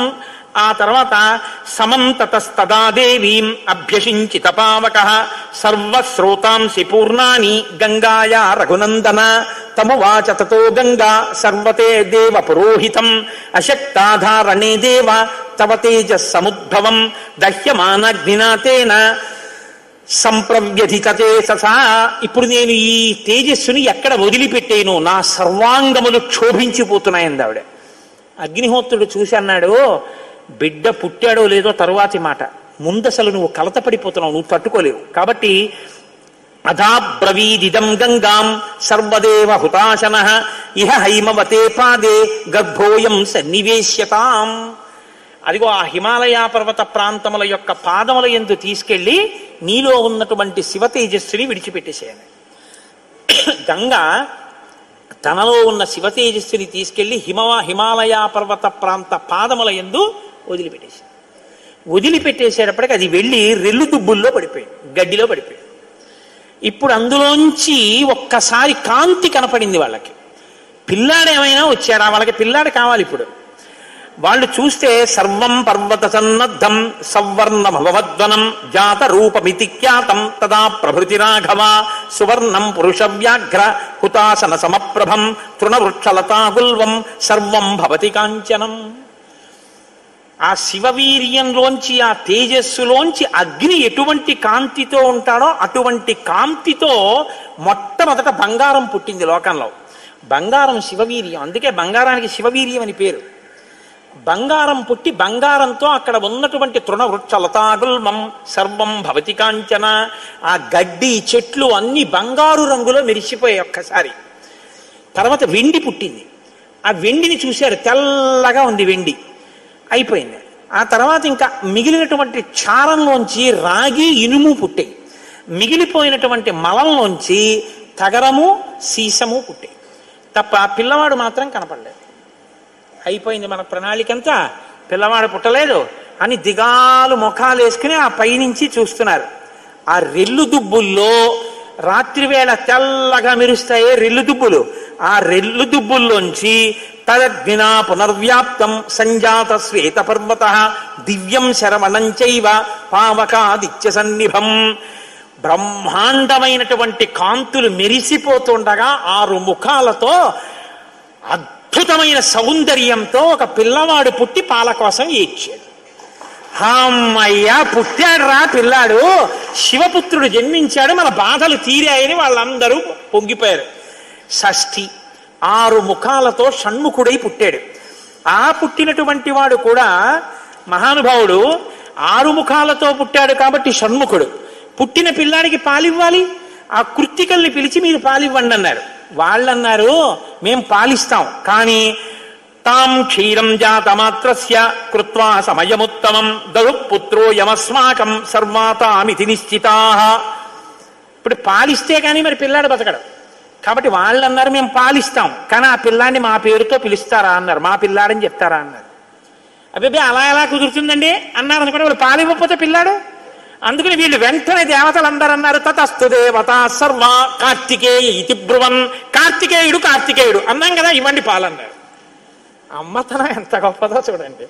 ఆ తర్వాత సమంతతస్తదా దేవీం అభ్యషించిత పావకః సర్వశ్రోతాంసి పూర్ణాని గంగాయా రఘునందన తమువాచ తతో గంగా సర్వతే దేవ పురోహితం అశక్తాధారణే దేవ తవ తేజస్సముద్భవం దహ్యమానగ్నినా తేన సంప్రవ్యధికతే ససా. ఇప్పుడు నేను ఈ తేజస్సుని ఎక్కడ వదిలిపెట్టేను, నా సర్వాంగములు క్షోభించిపోతున్నాయంది ఆవిడ. అగ్నిహోత్రుడు చూసి అన్నాడు, బిడ్డ పుట్టాడో లేదో తరువాతి మాట, ముందసలు నువ్వు కలత పడిపోతున్నావు, నువ్వు తట్టుకోలేవు. కాబట్టి అధాబ్రవీదిదం గంగాం సర్వదేవ హుతాశనః ఇహ హైమవతే పాదే గర్భోయం సన్నివేశ్యతాం. అదిగో ఆ హిమాలయ పర్వత ప్రాంతముల యొక్క పాదముల యందు తీసుకెళ్లి నీలో ఉన్నటువంటి శివ తేజస్సుని విడిచిపెట్టేసేయాలి. గంగ తనలో ఉన్న శివ తేజస్సుని తీసుకెళ్లి హిమాలయ పర్వత ప్రాంత పాదముల యందు వదిలిపెట్టేసేటప్పటికి అది వెళ్ళి రెల్లు దుబ్బుల్లో పడిపోయింది, గడ్డిలో పడిపోయింది. ఇప్పుడు అందులోంచి ఒక్కసారి కాంతి కనపడింది వాళ్ళకి. పిల్లాడు ఏమైనా వచ్చారా? వాళ్ళకి పిల్లాడు కావాలి. ఇప్పుడు వాళ్ళు చూస్తే సర్వం పర్వత సన్నద్ధం సవర్ణమవద్వనం జాత రూపమితి ఖ్యాతం తదా ప్రభృతి రాఘవ సువర్ణం పురుష వ్యాఘ్ర హుతాసన సమప్రభం తృణవృక్షలతాగుల్వం సర్వం భవతి కాంచనం. ఆ శివవీర్యంలోంచి ఆ తేజస్సులోంచి అగ్ని ఎటువంటి కాంతితో ఉంటాడో అటువంటి కాంతితో మొట్టమొదట బంగారం పుట్టింది లోకంలో. బంగారం శివవీర్యం, అందుకే బంగారానికి శివవీర్యం అని పేరు. బంగారం పుట్టి బంగారంతో అక్కడ ఉన్నటువంటి తృణవృక్ష లతాగుల్మం సర్వం భవతి కాంచన. ఆ గడ్డి చెట్లు అన్ని బంగారు రంగులో మెరిసిపోయాయి ఒక్కసారి. తర్వాత వెండి పుట్టింది. ఆ వెండిని చూశారు, తెల్లగా ఉంది వెండి. అయిపోయింది. ఆ తర్వాత ఇంకా మిగిలినటువంటి చారంలోంచి రాగి ఇనుము పుట్టాయి. మిగిలిపోయినటువంటి మలంలోంచి తగరము సీసము పుట్టాయి. తప్ప పిల్లవాడు మాత్రం కనపడలేదు. అయిపోయింది మన ప్రణాళికంతా, పిల్లవాడు పుట్టలేదు అని దిగాలు ముఖాలు వేసుకుని ఆ పైనుంచి చూస్తున్నారు. ఆ రెల్లు దుబ్బుల్లో రాత్రివేళ తెల్లగా మెరుస్తాయే రెల్లు దుబ్బులు, ఆ రెల్లు దుబ్బుల్లోంచి తదగ్నినా పునర్వ్యాప్తం సంజాత శ్వేత పర్వత దివ్యం శరవణం చైవ పావకాదిత్య సన్నిభం. బ్రహ్మాండమైనటువంటి కాంతులు మెరిసిపోతుండగా 6 ముఖాలతో అద్భుతమైన సౌందర్యంతో ఒక పిల్లవాడు పుట్టి పాల కోసం ఏడ్చాడు. అమ్మయ్య పుట్టాడు రా పిల్లాడు, శివపుత్రుడు జన్మించాడు, మన బాధలు తీరాయని వాళ్ళందరూ పొంగిపోయారు. షష్ఠి 6 ముఖాలతో షణ్ముఖుడై పుట్టాడు. ఆ పుట్టినటువంటి వాడు కూడా మహానుభావుడు 6 ముఖాలతో పుట్టాడు కాబట్టి షణ్ముఖుడు. పుట్టిన పిల్లాడికి పాలివ్వాలి, ఆ కృత్తికల్ని పిలిచి మీరు పాలివ్వండి అన్నారు. వాళ్ళన్నారు మేం పాలిస్తాం, కానీ తాం క్షీరం జాతమాత్రస్య కృత్వా సమయముత్తమం దదు పుత్రో యమస్మాకం సర్వాతామితి నిశ్చితాః. ఇప్పుడు పాలిస్తే కానీ మరి పిల్లాడు బతకడు. కాబట్టి వాళ్ళు అన్నారు మేము పాలిస్తాం, కానీ ఆ పిల్లాన్ని మా పేరుతో పిలుస్తారా అన్నారు, మా పిల్లాడని చెప్తారా అన్నారు. అబ్బాయి అలా ఎలా కుదురుతుందండి అన్నారు అనుకోండి. వాళ్ళు పాలివ్వకపోతే పిల్లాడు. అందుకని వీళ్ళు వెంటనే దేవతలు అందరూ అన్నారు తతస్తు దేవత సర్వ కార్తికేయ ఇతి బ్రువన్. కార్తికేయుడు అన్నాం కదా, ఇవ్వండి పాలన్నారు. అమ్మతనం ఎంత గొప్పదో చూడండి.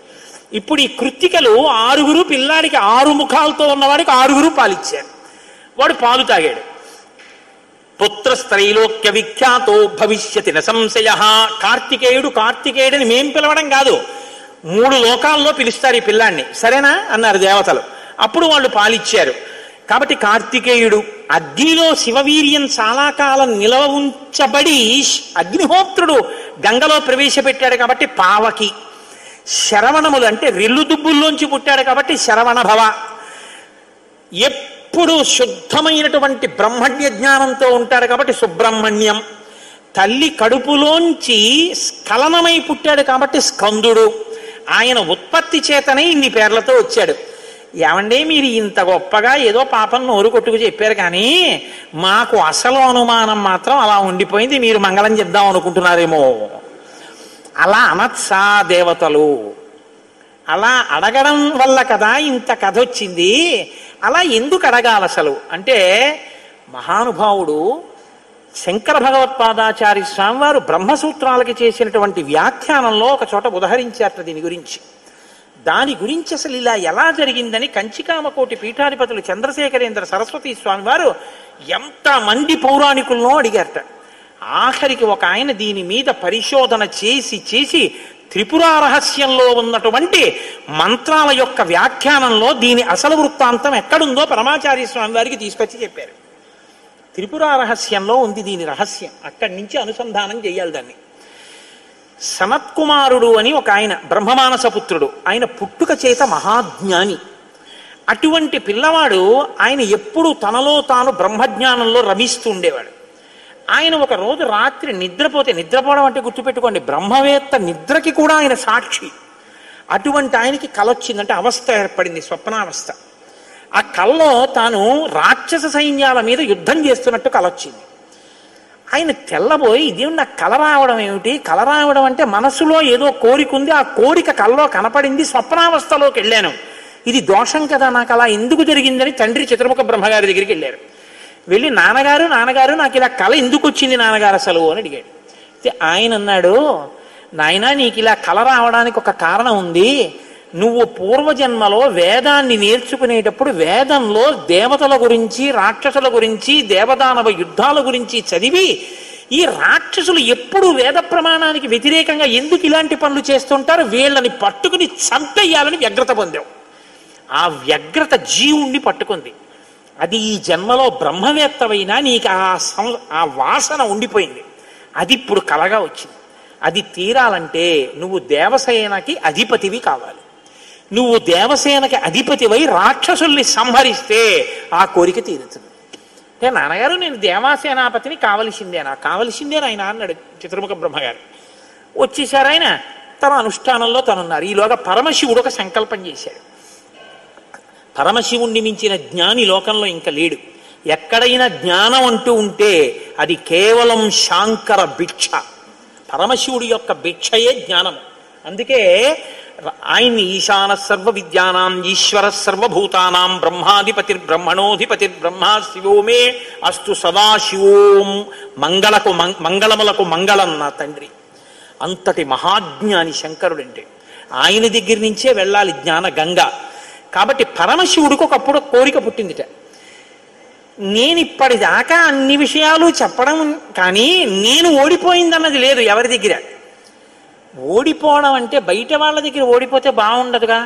ఇప్పుడు ఈ కృత్తికలు 6 పిల్లాడికి 6 ముఖాలతో ఉన్నవాడికి 6 పాలిచ్చారు. వాడు పాలు తాగాడు. పుత్రస్త్రైలోక్య విఖ్యాతో భవిష్యతి న సంశయ. కార్తికేయుడని మేం పిలవడం కాదు, 3 లోకాల్లో పిలుస్తారు ఈ పిల్లాన్ని, సరేనా అన్నారు దేవతలు. అప్పుడు వాళ్ళు పాలిచ్చారు. కాబట్టి కార్తికేయుడు అగ్నిలో శివవీర్యం చాలా కాలం నిలవ ఉంచబడి అగ్నిహోత్రుడు గంగలో ప్రవేశపెట్టాడు కాబట్టి పావకి. శరవణములు అంటే రెల్లు దుబ్బుల్లోంచి పుట్టాడు కాబట్టి శరవణ భవ. ఎప్పుడు శుద్ధమైనటువంటి బ్రహ్మణ్య జ్ఞానంతో ఉంటాడు కాబట్టి సుబ్రహ్మణ్యం. తల్లి కడుపులోంచి స్ఖలనమై పుట్టాడు కాబట్టి స్కందుడు. ఆయన ఉత్పత్తి చేతనే ఇన్ని పేర్లతో వచ్చాడు. ఏమంటే మీరు ఇంత గొప్పగా ఏదో పాపం నోరు కొట్టుకు చెప్పారు, కానీ మాకు అసలు అనుమానం మాత్రం అలా ఉండిపోయింది, మీరు మంగళం చెప్దాం అనుకుంటున్నారేమో. అలా అనత్సా దేవతలు, అలా అడగడం వల్ల కదా ఇంత కథ వచ్చింది. అలా ఎందుకు అడగాలి అసలు అంటే, మహానుభావుడు శంకర భగవత్పాదాచార్య స్వామి వారు బ్రహ్మసూత్రాలకి చేసినటువంటి వ్యాఖ్యానంలో ఒక చోట ఉదహరించారట దీని గురించి. దాని గురించి అసలు ఇలా ఎలా జరిగిందని కంచికామకోటి పీఠాధిపతులు చంద్రశేఖరేంద్ర సరస్వతి స్వామి వారు ఎంతమంది పౌరాణికులను అడిగారట. ఆఖరికి ఒక ఆయన దీని మీద పరిశోధన చేసి త్రిపురా రహస్యంలో ఉన్నటువంటి మంత్రాల యొక్క వ్యాఖ్యానంలో దీని అసలు వృత్తాంతం ఎక్కడుందో పరమాచార్య స్వామి వారికి తీసుకొచ్చి చెప్పారు. త్రిపురా రహస్యంలో ఉంది దీని రహస్యం, అక్కడి నుంచి అనుసంధానం చేయాలి దాన్ని. సనత్కుమారుడు అని ఒక ఆయన, బ్రహ్మమానసపుత్రుడు, ఆయన పుట్టుక చేత మహాజ్ఞాని. అటువంటి పిల్లవాడు ఆయన ఎప్పుడూ తనలో తాను బ్రహ్మజ్ఞానంలో రమిస్తూ ఉండేవాడు. ఆయన ఒక రోజు రాత్రి నిద్రపోవడం అంటే గుర్తుపెట్టుకోండి, బ్రహ్మవేత్త నిద్రకి కూడా ఆయన సాక్షి. అటువంటి ఆయనకి కల వచ్చిందంటే అవస్థ ఏర్పడింది, స్వప్నావస్థ. ఆ కల్లో తాను రాక్షస సైన్యాల మీద యుద్ధం చేస్తున్నట్టు కల వచ్చింది. ఆయన తెల్లబోయి, ఇదేమి నాకు కల రావడం ఏమిటి, కల రావడం అంటే మనసులో ఏదో కోరిక ఉంది, ఆ కోరిక కల్లో కనపడింది, స్వప్నావస్థలోకి వెళ్ళాను, ఇది దోషం కదా, నాకు అలా ఎందుకు జరిగిందని తండ్రి చతుర్ముఖ బ్రహ్మగారి దగ్గరికి వెళ్ళారు. వెళ్ళి నాన్నగారు నాకు ఇలా కళ ఎందుకు వచ్చింది నాన్నగారు అసలు అని అడిగాడు. ఆయన అన్నాడు, నాయనా నీకు ఇలా కళ రావడానికి ఒక కారణం ఉంది. నువ్వు పూర్వజన్మలో వేదాన్ని నేర్చుకునేటప్పుడు వేదంలో దేవతల గురించి, రాక్షసుల గురించి, దేవదానవ యుద్ధాల గురించి చదివి, ఈ రాక్షసులు ఎప్పుడు వేద ప్రమాణానికి వ్యతిరేకంగా ఎందుకు ఇలాంటి పనులు చేస్తుంటారు, వీళ్ళని పట్టుకుని చంపేయాలని వ్యగ్రత పొందావు. ఆ వ్యగ్రత జీవుణ్ణి పట్టుకుంది. అది ఈ జన్మలో బ్రహ్మవేత్తవైనా నీకు ఆ వాసన ఉండిపోయింది. అది ఇప్పుడు కలగా వచ్చింది. అది తీరాలంటే నువ్వు దేవసేనకి అధిపతివి కావాలి. నువ్వు దేవసేనకి అధిపతివై రాక్షసుల్ని సంహరిస్తే ఆ కోరిక తీరుతుంది. అంటే నాన్నగారు నేను దేవాసేనాపతిని కావలసిందే ఆయన అన్నాడు చతుర్ముఖ బ్రహ్మగారు. వచ్చేసారు ఆయన, తన అనుష్ఠానంలో తనున్నారు. ఈలోగా పరమశివుడు ఒక సంకల్పం చేశాడు. పరమశివుణ్ణి మించిన జ్ఞాని లోకంలో ఇంకా లేడు. ఎక్కడైనా జ్ఞానం అంటూ ఉంటే అది కేవలం శాంకర భిక్ష. పరమశివుడి యొక్క భిక్షయే జ్ఞానము. అందుకే ఆయన్ని ఈశాన సర్వ విద్యానాం ఈశ్వర సర్వభూతానాం బ్రహ్మాధిపతిర్బ్రహ్మణోధిపతిర్బ్రహ్మ శివో మే అస్తు సదాశివోం మంగళములకు మంగళం నా తండ్రి. అంతటి మహాజ్ఞాని శంకరుడంటే. ఆయన దగ్గర నుంచే వెళ్ళాలి జ్ఞాన గంగ. కాబట్టి పరమశివుడికి ఒకప్పుడు కోరిక పుట్టిందిట, నేను ఇప్పటిదాకా అన్ని విషయాలు చెప్పడం కానీ నేను ఓడిపోయిందన్నది లేదు ఎవరి దగ్గర. ఓడిపోవడం అంటే బయట వాళ్ళ దగ్గర ఓడిపోతే బాగుండదుగా.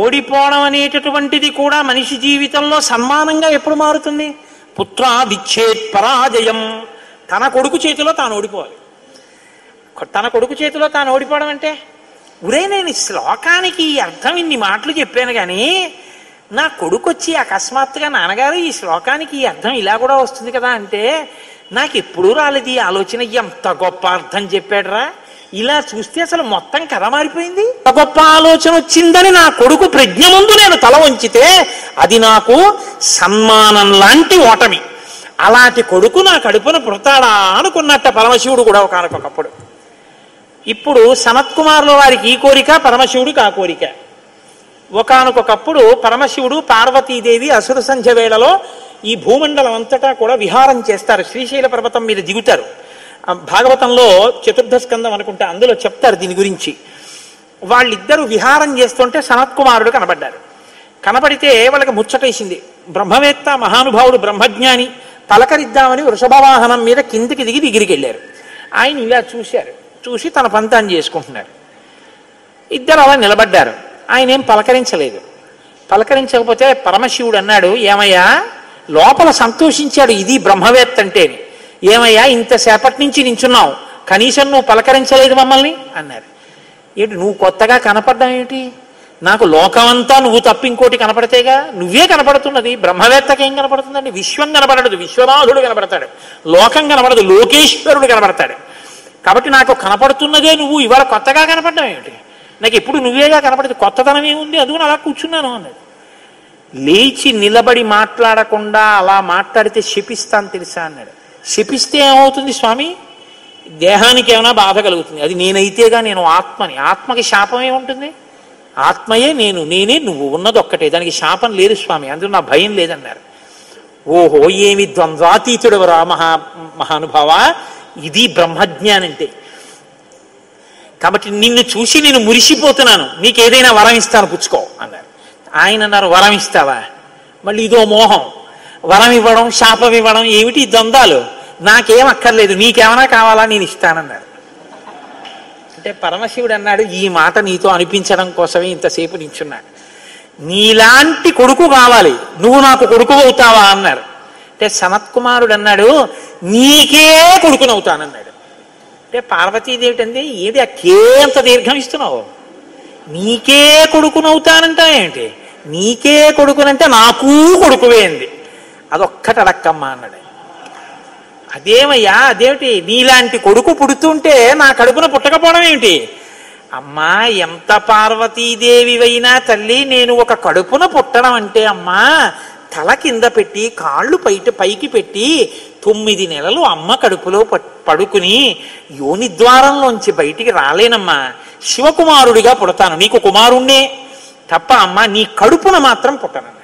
ఓడిపోవడం అనేటటువంటిది కూడా మనిషి జీవితంలో సన్మానంగా ఎప్పుడు మారుతుంది? పుత్రాదిచ్చేత్ పరాజయం. తన కొడుకు చేతిలో తాను ఓడిపోవాలి. తన కొడుకు చేతిలో తాను ఓడిపోవడం అంటే, ఉరే నేను ఈ శ్లోకానికి ఈ అర్థం ఇన్ని మాటలు చెప్పాను కానీ నా కొడుకు వచ్చి అకస్మాత్తుగా నాన్నగారు ఈ శ్లోకానికి ఈ అర్థం ఇలా కూడా వస్తుంది కదా అంటే నాకు ఎప్పుడూ రాలేదు ఈ ఆలోచన. ఎంత గొప్ప అర్థం చెప్పాడురా, ఇలా చూస్తే అసలు మొత్తం కథ మారిపోయింది. గొప్ప ఆలోచన వచ్చిందని నా కొడుకు ప్రజ్ఞ ముందు నేను తల వంచితే అది నాకు సన్మానం లాంటి ఓటమి. అలాంటి కొడుకు నా కడుపున పుడతాడా అనుకున్నట్ట పరమశివుడు కూడా ఒకనకొకప్పుడు. ఇప్పుడు సనత్కుమారుల వారికి ఈ కోరిక, పరమశివుడికి ఆ కోరిక. ఒకనకొకప్పుడు పరమశివుడు పార్వతీదేవి అసుర సంధ్య వేళలో ఈ భూమండలం అంతటా కూడా విహారం చేస్తారు. శ్రీశైల పర్వతం మీద దిగుతారు. భాగవతంలో చతుర్థ స్కందం అనుకుంటా, అందులో చెప్తారు దీని గురించి. వాళ్ళిద్దరూ విహారం చేస్తుంటే సనత్కుమారుడు కనబడ్డారు. కనపడితే వాళ్ళకి ముచ్చటేసింది. బ్రహ్మవేత్త మహానుభావుడు బ్రహ్మజ్ఞాని, పలకరిద్దామని వృషభవాహనం మీద కిందికి దిగి దగ్గరికి వెళ్ళారు. ఆయన ఇలా చూశారు, చూసి తన పంతాన్ని చేసుకుంటున్నారు. ఇద్దరు అలా నిలబడ్డారు. ఆయన ఏం పలకరించలేదు. పలకరించకపోతే పరమశివుడు అన్నాడు, ఏమయ్యా, లోపల సంతోషించాడు, ఇది బ్రహ్మవేత్త అంటేని. ఏమయ్యా, ఇంతసేపటి నుంచి నించున్నావు, కనీసం నువ్వు పలకరించలేదు మమ్మల్ని అన్నారు. ఏంటి నువ్వు కొత్తగా కనపడ్డావు ఏమిటి? నాకు లోకమంతా నువ్వు తప్ప ఇంకోటి కనపడితేగా. నువ్వే కనపడుతున్నది, బ్రహ్మవేత్తకి ఏం కనపడుతుందండి? విశ్వం కనపడదు, విశ్వనాథుడు కనపడతాడు. లోకం కనపడదు, లోకేశ్వరుడు కనపడతాడు. కాబట్టి నాకు కనపడుతున్నదే నువ్వు, ఇవాళ కొత్తగా కనపడ్డావు ఏమిటి? నాకు ఎప్పుడు నువ్వేగా కనపడదు, కొత్తతనం ఏముంది, అందుకని అలా కూర్చున్నాను అన్నాడు. లేచి నిలబడి మాట్లాడకుండా అలా మాట్లాడితే శపిస్తాను తెలుసా అన్నాడు. శపిస్తే ఏమవుతుంది స్వామి? దేహానికి ఏమైనా బాధ కలుగుతుంది. అది నేనైతేగా, నేను ఆత్మని. ఆత్మకి శాపం ఏముంటుంది? ఆత్మయే నేను, నేనే నువ్వు, ఉన్నది ఒక్కటే, దానికి శాపం లేదు స్వామి, అందులో నా భయం లేదన్నారు. ఓహో, ఏమి ద్వంద్వాతీతుడవరా మహానుభావ, ఇది బ్రహ్మజ్ఞానంటే. కాబట్టి నిన్ను చూసి నేను మురిసిపోతున్నాను, నీకు ఏదైనా వరం ఇస్తాను పుచ్చుకో అన్నారు. ఆయన అన్నారు, వరం ఇస్తావా? మళ్ళీ ఇదో మోహం, వరం ఇవ్వడం శాపం ఇవ్వడం ఏమిటి ద్వంద్వాలు? నాకేం అక్కర్లేదు, నీకేమైనా కావాలా, నేను ఇస్తానన్నారు. అంటే పరమశివుడు అన్నాడు, ఈ మాట నీతో అనిపించడం కోసమే ఇంతసేపు నించున్నాడు. నీలాంటి కొడుకు కావాలి, నువ్వు నాకు కొడుకు అవుతావా అన్నారు. అంటే సనత్కుమారుడు అన్నాడు, నీకే కొడుకునవుతానన్నాడు. అంటే పార్వతీదేవి అంటే ఏది అక్కే అంత దీర్ఘం ఇస్తున్నావు? నీకే కొడుకునవుతానంటా ఏంటి? నీకే కొడుకునంటే నాకు కొడుకువే అంది. అదొక్కటి అడక్కమ్మా అన్నాడు. అదేమయ్యా, అదేమిటి? నీలాంటి కొడుకు పుడుతుంటే నా కడుపున పుట్టకపోవడం ఏమిటి? అమ్మా, ఎంత పార్వతీదేవివైనా తల్లి, నేను ఒక కడుపున పుట్టడం అంటే అమ్మా, తల కింద పెట్టి కాళ్ళు పైకి పెట్టి 9 నెలలు అమ్మ కడుపులో పడుకుని యోని ద్వారంలోంచి బయటికి రాలేనమ్మా. శివకుమారుడిగా పుడతాను, నీకు కుమారుణ్ణే తప్ప అమ్మా నీ కడుపున మాత్రం పుట్టనన్నాడు.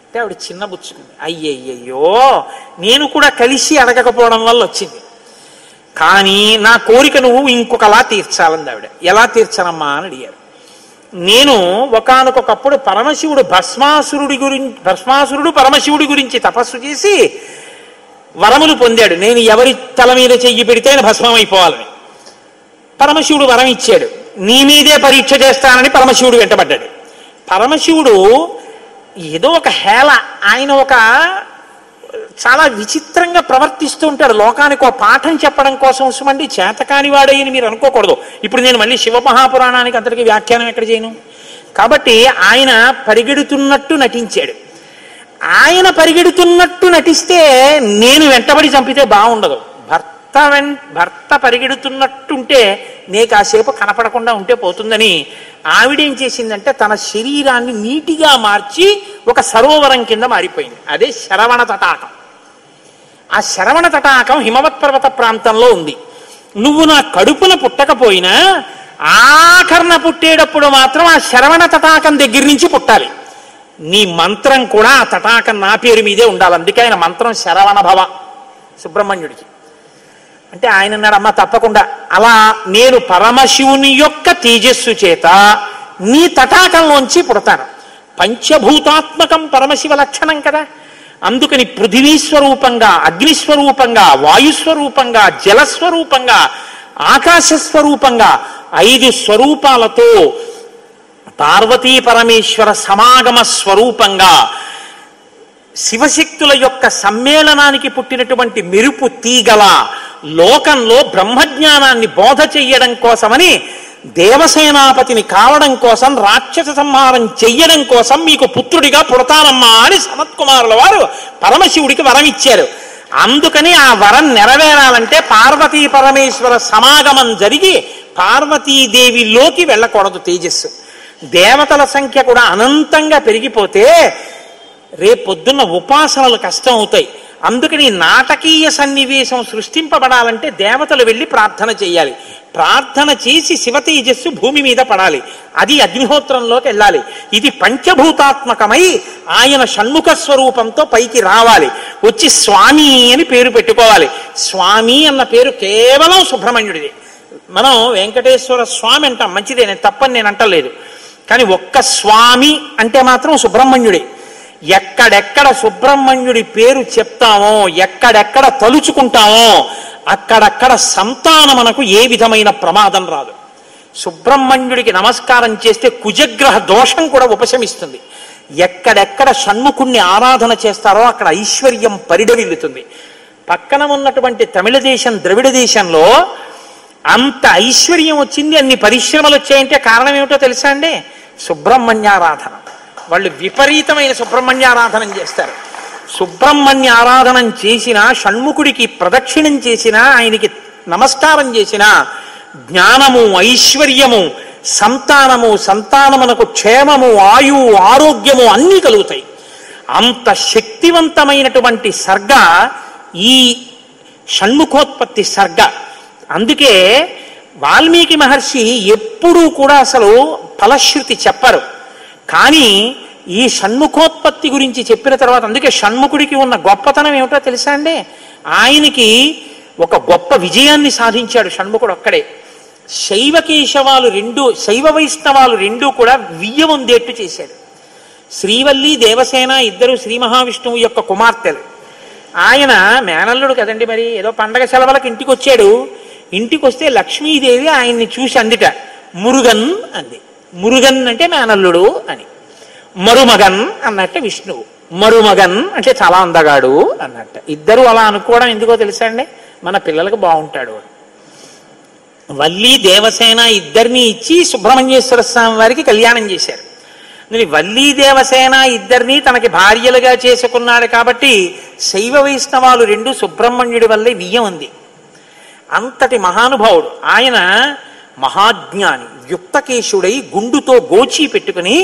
అంటే ఆవిడ చిన్నబుచ్చుకుంది. అయ్యయ్యో, నేను కూడా కలిసి అడగకపోవడం వల్ల వచ్చింది, కానీ నా కోరిక నువ్వు ఇంకొకలా తీర్చాలంది ఆవిడ. ఎలా తీర్చనమ్మా అని అడిగారు. నేను ఒకానొకప్పుడు భస్మాసురుడు పరమశివుడి గురించి తపస్సు చేసి వరములు పొందాడు. నేను ఎవరి తల మీద చెయ్యి పెడితే ఆయన భస్మం అయిపోవాలని పరమశివుడు వరం ఇచ్చాడు. నీ మీదే పరీక్ష చేస్తానని పరమశివుడు వెంటబడ్డాడు. పరమశివుడు ఏదో ఒక హేళ, ఆయన ఒక చాలా విచిత్రంగా ప్రవర్తిస్తూ ఉంటాడు. లోకానికి ఒక పాఠం చెప్పడం కోసం సుమండి, చేతకాని వాడని మీరు అనుకోకూడదు. ఇప్పుడు నేను మళ్ళీ శివమహాపురాణానికి అంతటికి వ్యాఖ్యానం ఎక్కడ చేయను? కాబట్టి ఆయన పరిగెడుతున్నట్టు నటించాడు. ఆయన పరిగెడుతున్నట్టు నటిస్తే నేను వెంటబడి చంపితే బాగుండదు. భర్త పరిగెడుతున్నట్టుంటే నే కాసేపు కనపడకుండా ఉంటే పోతుందని ఆవిడేం చేసిందంటే తన శరీరాన్ని నీటిగా మార్చి ఒక సరోవరం కింద మారిపోయింది. అదే శరవణ తటాకం. ఆ శరవణ తటాకం హిమవత్ పర్వత ప్రాంతంలో ఉంది. నువ్వు నా కడుపున పుట్టకపోయినా ఆఖరణ పుట్టేటప్పుడు మాత్రం ఆ శరవణ తటాకం దగ్గర నుంచి పుట్టాలి. నీ మంత్రం కూడా ఆ తటాకం నా పేరు మీదే ఉండాలి. అందుకే ఆయన మంత్రం శరవణ భవ సుబ్రహ్మణ్యుడికి. అంటే ఆయన అన్నాడు, అమ్మ తప్పకుండా, అలా నేను పరమశివుని యొక్క తేజస్సు చేత నీ తటాకంలోంచి పుడతాను. పంచభూతాత్మకం పరమశివ లక్షణం కదా. అందుకని పృథివీస్వరూపంగా, అగ్నిస్వరూపంగా, వాయుస్వరూపంగా, జలస్వరూపంగా, ఆకాశస్వరూపంగా 5 స్వరూపాలతో పార్వతీ పరమేశ్వర సమాగమ స్వరూపంగా శివశక్తుల యొక్క సమ్మేళనానికి పుట్టినటువంటి మెరుపు తీగల లోకంలో బ్రహ్మజ్ఞానాన్ని బోధ చెయ్యడం కోసమని, దేవసేనాపతిని కావడం కోసం, రాక్షస సంహారం చెయ్యడం కోసం మీకు పుత్రుడిగా పుడతానమ్మా అని సనత్కుమారుల వారు పరమశివుడికి వరం ఇచ్చారు. అందుకని ఆ వరం నెరవేరాలంటే పార్వతీ పరమేశ్వర సమాగమం జరిగి పార్వతీదేవిలోకి వెళ్ళకూడదు తేజస్సు. దేవతల సంఖ్య కూడా అనంతంగా పెరిగిపోతే రేపొద్దున్న ఉపాసనలు కష్టం అవుతాయి. అందుకని నాటకీయ సన్నివేశం సృష్టింపబడాలంటే దేవతలు వెళ్ళి ప్రార్థన చేయాలి. ప్రార్థన చేసి శివ తేజస్సు భూమి మీద పడాలి. అది అగ్నిహోత్రంలోకి వెళ్ళాలి. ఇది పంచభూతాత్మకమై ఆయన షణ్ముఖ స్వరూపంతో పైకి రావాలి. వచ్చి స్వామి అని పేరు పెట్టుకోవాలి. స్వామి అన్న పేరు కేవలం సుబ్రహ్మణ్యుడిది. మనం వెంకటేశ్వర స్వామి అంటాం, మంచిదే, నేను తప్పని నేను అంటలేదు. కానీ ఒక్క స్వామి అంటే మాత్రం సుబ్రహ్మణ్యుడే. ఎక్కడెక్కడ సుబ్రహ్మణ్యుడి పేరు చెప్తామో, ఎక్కడెక్కడ తలుచుకుంటామో అక్కడక్కడ సంతానమునకు ఏ విధమైన ప్రమాదం రాదు. సుబ్రహ్మణ్యుడికి నమస్కారం చేస్తే కుజగ్రహ దోషం కూడా ఉపశమిస్తుంది. ఎక్కడెక్కడ షణ్ముఖుణ్ణి ఆరాధన చేస్తారో అక్కడ ఐశ్వర్యం పరిడవిల్లుతుంది. పక్కన ఉన్నటువంటి తమిళ దేశం, ద్రవిడ దేశంలో అంత ఐశ్వర్యం వచ్చింది, అన్ని పరిశ్రమలు వచ్చాయంటే కారణం ఏమిటో తెలుసా అండి? సుబ్రహ్మణ్యారాధన. వాళ్ళు విపరీతమైన సుబ్రహ్మణ్యారాధన చేస్తారు. సుబ్రహ్మణ్య ఆరాధనం చేసినా, షణ్ముఖుడికి ప్రదక్షిణం చేసినా, ఆయనకి నమస్కారం చేసినా జ్ఞానము, ఐశ్వర్యము, సంతానము, సంతానమునకు క్షేమము, ఆయువు, ఆరోగ్యము అన్నీ కలుగుతాయి. అంత శక్తివంతమైనటువంటి సర్గ ఈ షణ్ముఖోత్పత్తి సర్గ. అందుకే వాల్మీకి మహర్షి ఎప్పుడూ కూడా అసలు ఫలశ్రుతి చెప్పరు. కానీ ఈ షణ్ముఖోత్పత్తి గురించి చెప్పిన తర్వాత, అందుకే షణ్ముఖుడికి ఉన్న గొప్పతనం ఏమిటో తెలుసా అండి? ఆయనకి ఒక గొప్ప విజయాన్ని సాధించాడు షణ్ముఖుడు ఒక్కడే. శైవ వైష్ణవాలు రెండూ కూడా వియ్యముందేట్టు చేశాడు. శ్రీవల్లి, దేవసేన ఇద్దరు శ్రీ మహావిష్ణువు యొక్క కుమార్తెలు. ఆయన మేనల్లుడు కదండి, మరి ఏదో పండగ సెలవులకు ఇంటికి వచ్చాడు. ఇంటికి వస్తే లక్ష్మీదేవి ఆయన్ని చూసి అందిట, మురుగన్ అంది. మురుగన్ అంటే మేనల్లుడు అని. మరుమగన్ అన్నట్టు విష్ణువు. మరుమగన్ అంటే చాలా అందగాడు అన్నట్టు. ఇద్దరు అలా అనుకోవడం ఎందుకో తెలుసా అండి? మన పిల్లలకు బాగుంటాడు. వల్లి, దేవసేన ఇద్దరిని ఇచ్చి సుబ్రహ్మణ్యేశ్వర స్వామి వారికి కళ్యాణం చేశారు. వల్లి, దేవసేన ఇద్దరిని తనకి భార్యలుగా చేసుకున్నాడు కాబట్టి శైవ వైష్ణవాలు రెండు సుబ్రహ్మణ్యుడి వల్లే వియ్యం ఉంది. అంతటి మహానుభావుడు ఆయన. మహాజ్ఞాని, యుక్తకేశుడై గుండుతో గోచి పెట్టుకుని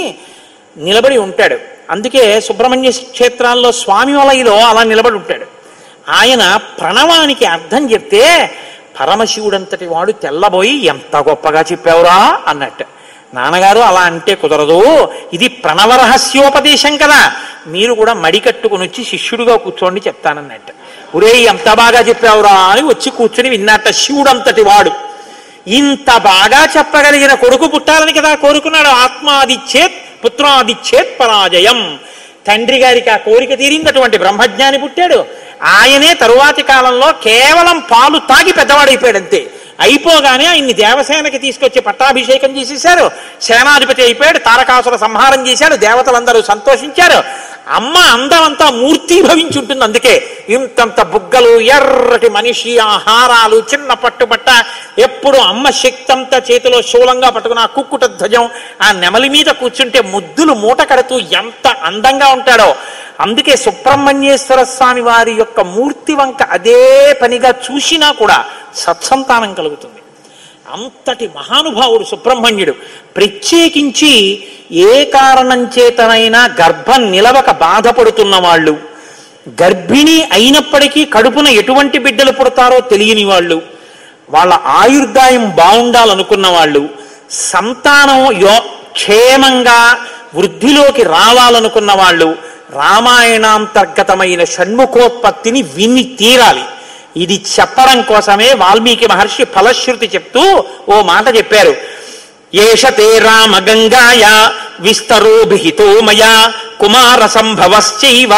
నిలబడి ఉంటాడు. అందుకే సుబ్రహ్మణ్య క్షేత్రాల్లో స్వామి వలయలో అలా నిలబడి ఉంటాడు. ఆయన ప్రణవానికి అర్థం చెప్తే పరమశివుడంతటి వాడు తెల్లబోయి, ఎంత గొప్పగా చెప్పావురా అన్నట్టు. నాన్నగారు అలా అంటే కుదరదు, ఇది ప్రణవ రహస్యోపదేశం కదా, మీరు కూడా మడి కట్టుకుని వచ్చి శిష్యుడిగా కూర్చోండి చెప్తానన్నట్టు. ఒరే ఎంత బాగా చెప్పావురా అని వచ్చి కూర్చుని విన్నట్ట. శివుడంతటి వాడు ఇంత బాగా చెప్పగలిగిన కొడుకు పుట్టాలని కదా కోరుకున్నాడు. ఆత్మాదిచ్చేత్ పుత్రాదిచ్చేత్ పరాజయం. తండ్రి గారికి ఆ కోరిక తీరిందటువంటి బ్రహ్మజ్ఞాని పుట్టాడు. ఆయనే తరువాతి కాలంలో కేవలం పాలు తాగి పెద్దవాడైపోయాడు అంతే. అయిపోగానే ఆయన్ని దేవసేనకి తీసుకొచ్చి పట్టాభిషేకం చేసేశారు. సేనాధిపతి అయిపోయాడు. తారకాసుర సంహారం చేశాడు. దేవతలందరూ సంతోషించారు. అమ్మ అందమంతా మూర్తీభవించి ఉంటుంది. అందుకే ఇంతంత బుగ్గలు, ఎర్రటి మనిషి, ఆహారాలు, చిన్న పట్టుబట్ట, ఎప్పుడు అమ్మ శక్తి అంతా చేతిలో శూలంగా పట్టుకుని ఆ కుక్కుట ధ్వజం, ఆ నెమలి మీద కూర్చుంటే ముద్దులు మూట కడుతూ ఎంత అందంగా ఉంటాడో. అందుకే సుబ్రహ్మణ్యేశ్వర స్వామి వారి యొక్క మూర్తి వంక అదే పనిగా చూసినా కూడా సత్సంతానం కలుగుతుంది. అంతటి మహానుభావుడు సుబ్రహ్మణ్యుడు. ప్రత్యేకించి ఏ కారణం చేతనైనా గర్భం నిలవక బాధపడుతున్న వాళ్ళు, గర్భిణి అయినప్పటికీ కడుపున ఎటువంటి బిడ్డలు పుడతారో తెలియని వాళ్ళు, వాళ్ళ ఆయుర్దాయం బాగుండాలనుకున్న వాళ్ళు, సంతానం క్షేమంగా వృద్ధిలోకి రావాలనుకున్న వాళ్ళు రామాయణాంతర్గతమైన షణ్ముఖోత్పత్తిని విని తీరాలి. ఇది చెప్పడం కోసమే వాల్మీకి మహర్షి ఫలశ్రుతి చెప్తూ ఓ మాట చెప్పారు. ఏషతే రామ గంగాయ విస్తరోభిహితో మయా కుమార సంభవశ్చైవ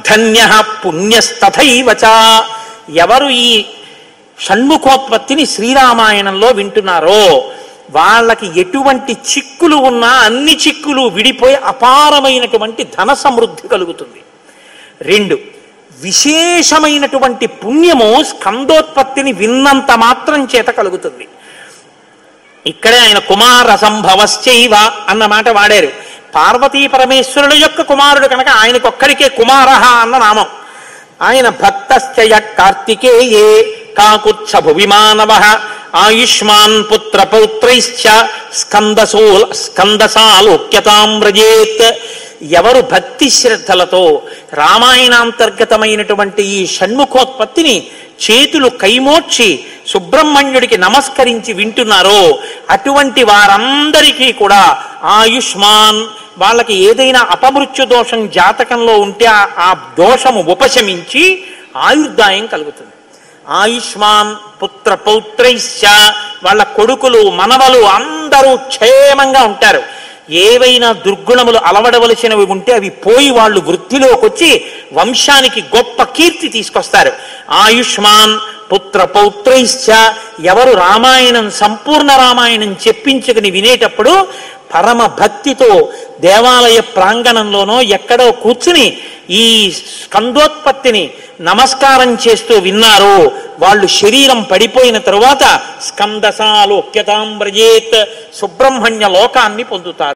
ధన్యః పుణ్యస్తథైవ చ. ఎవరు ఈ షణ్ముఖోత్పత్తిని శ్రీరామాయణంలో వింటున్నారో వాళ్ళకి ఎటువంటి చిక్కులు ఉన్నా అన్ని చిక్కులు విడిపోయి అపారమైనటువంటి ధన సమృద్ధి కలుగుతుంది. 2, విశేషమైనటువంటి పుణ్యము స్కందోత్పత్తిని విన్నంత మాత్రం చేత కలుగుతుంది. ఇక్కడే ఆయన కుమార సంభవశ్చైవ అన్న మాట వాడారు. పార్వతీ పరమేశ్వరుల యొక్క కుమారుడు కనుక ఆయనకొక్కడికే కుమారః అన్న నామం. ఆయన భక్తశ్చయ కార్తికేయే కాకుత్స భువి మానవః ఆయుష్మాన్ పుత్ర పౌత్రైశ్చ స్కందసాలోక్యతాం వ్రజేత్. ఎవరు భక్తి శ్రద్ధలతో రామాయణాంతర్గతమైనటువంటి ఈ షణ్ముఖోత్పత్తిని చేతులు కైమోర్చి సుబ్రహ్మణ్యుడికి నమస్కరించి వింటున్నారో అటువంటి వారందరికీ కూడా ఆయుష్మాన్, వాళ్ళకి ఏదైనా అపమృత్యు దోషం జాతకంలో ఉంటే ఆ దోషము ఉపశమించి ఆయుర్దాయం కలుగుతుంది. ఆయుష్మాన్ పుత్ర పౌత్రైశ్చ, వాళ్ళ కొడుకులు మనవలు అందరూ క్షేమంగా ఉంటారు. ఏవైనా దుర్గుణములు అలవడవలసినవి ఉంటే అవి పోయి వాళ్ళు వృద్ధిలోకి వచ్చి వంశానికి గొప్ప కీర్తి తీసుకొస్తారు. ఆయుష్మాన్ పుత్ర పౌత్రైశ్చ, ఎవరు రామాయణం సంపూర్ణ రామాయణం చెప్పించుకుని వినేటప్పుడు పరమ భక్తితో దేవాలయ ప్రాంగణంలోనో ఎక్కడో కూర్చుని ఈ స్కందోత్పత్తిని నమస్కారం చేస్తూ విన్నారో వాళ్ళు శరీరం పడిపోయిన తరువాత స్కందసాలోక్యతాం వ్రజేత్, సుబ్రహ్మణ్య లోకాన్ని పొందుతారు.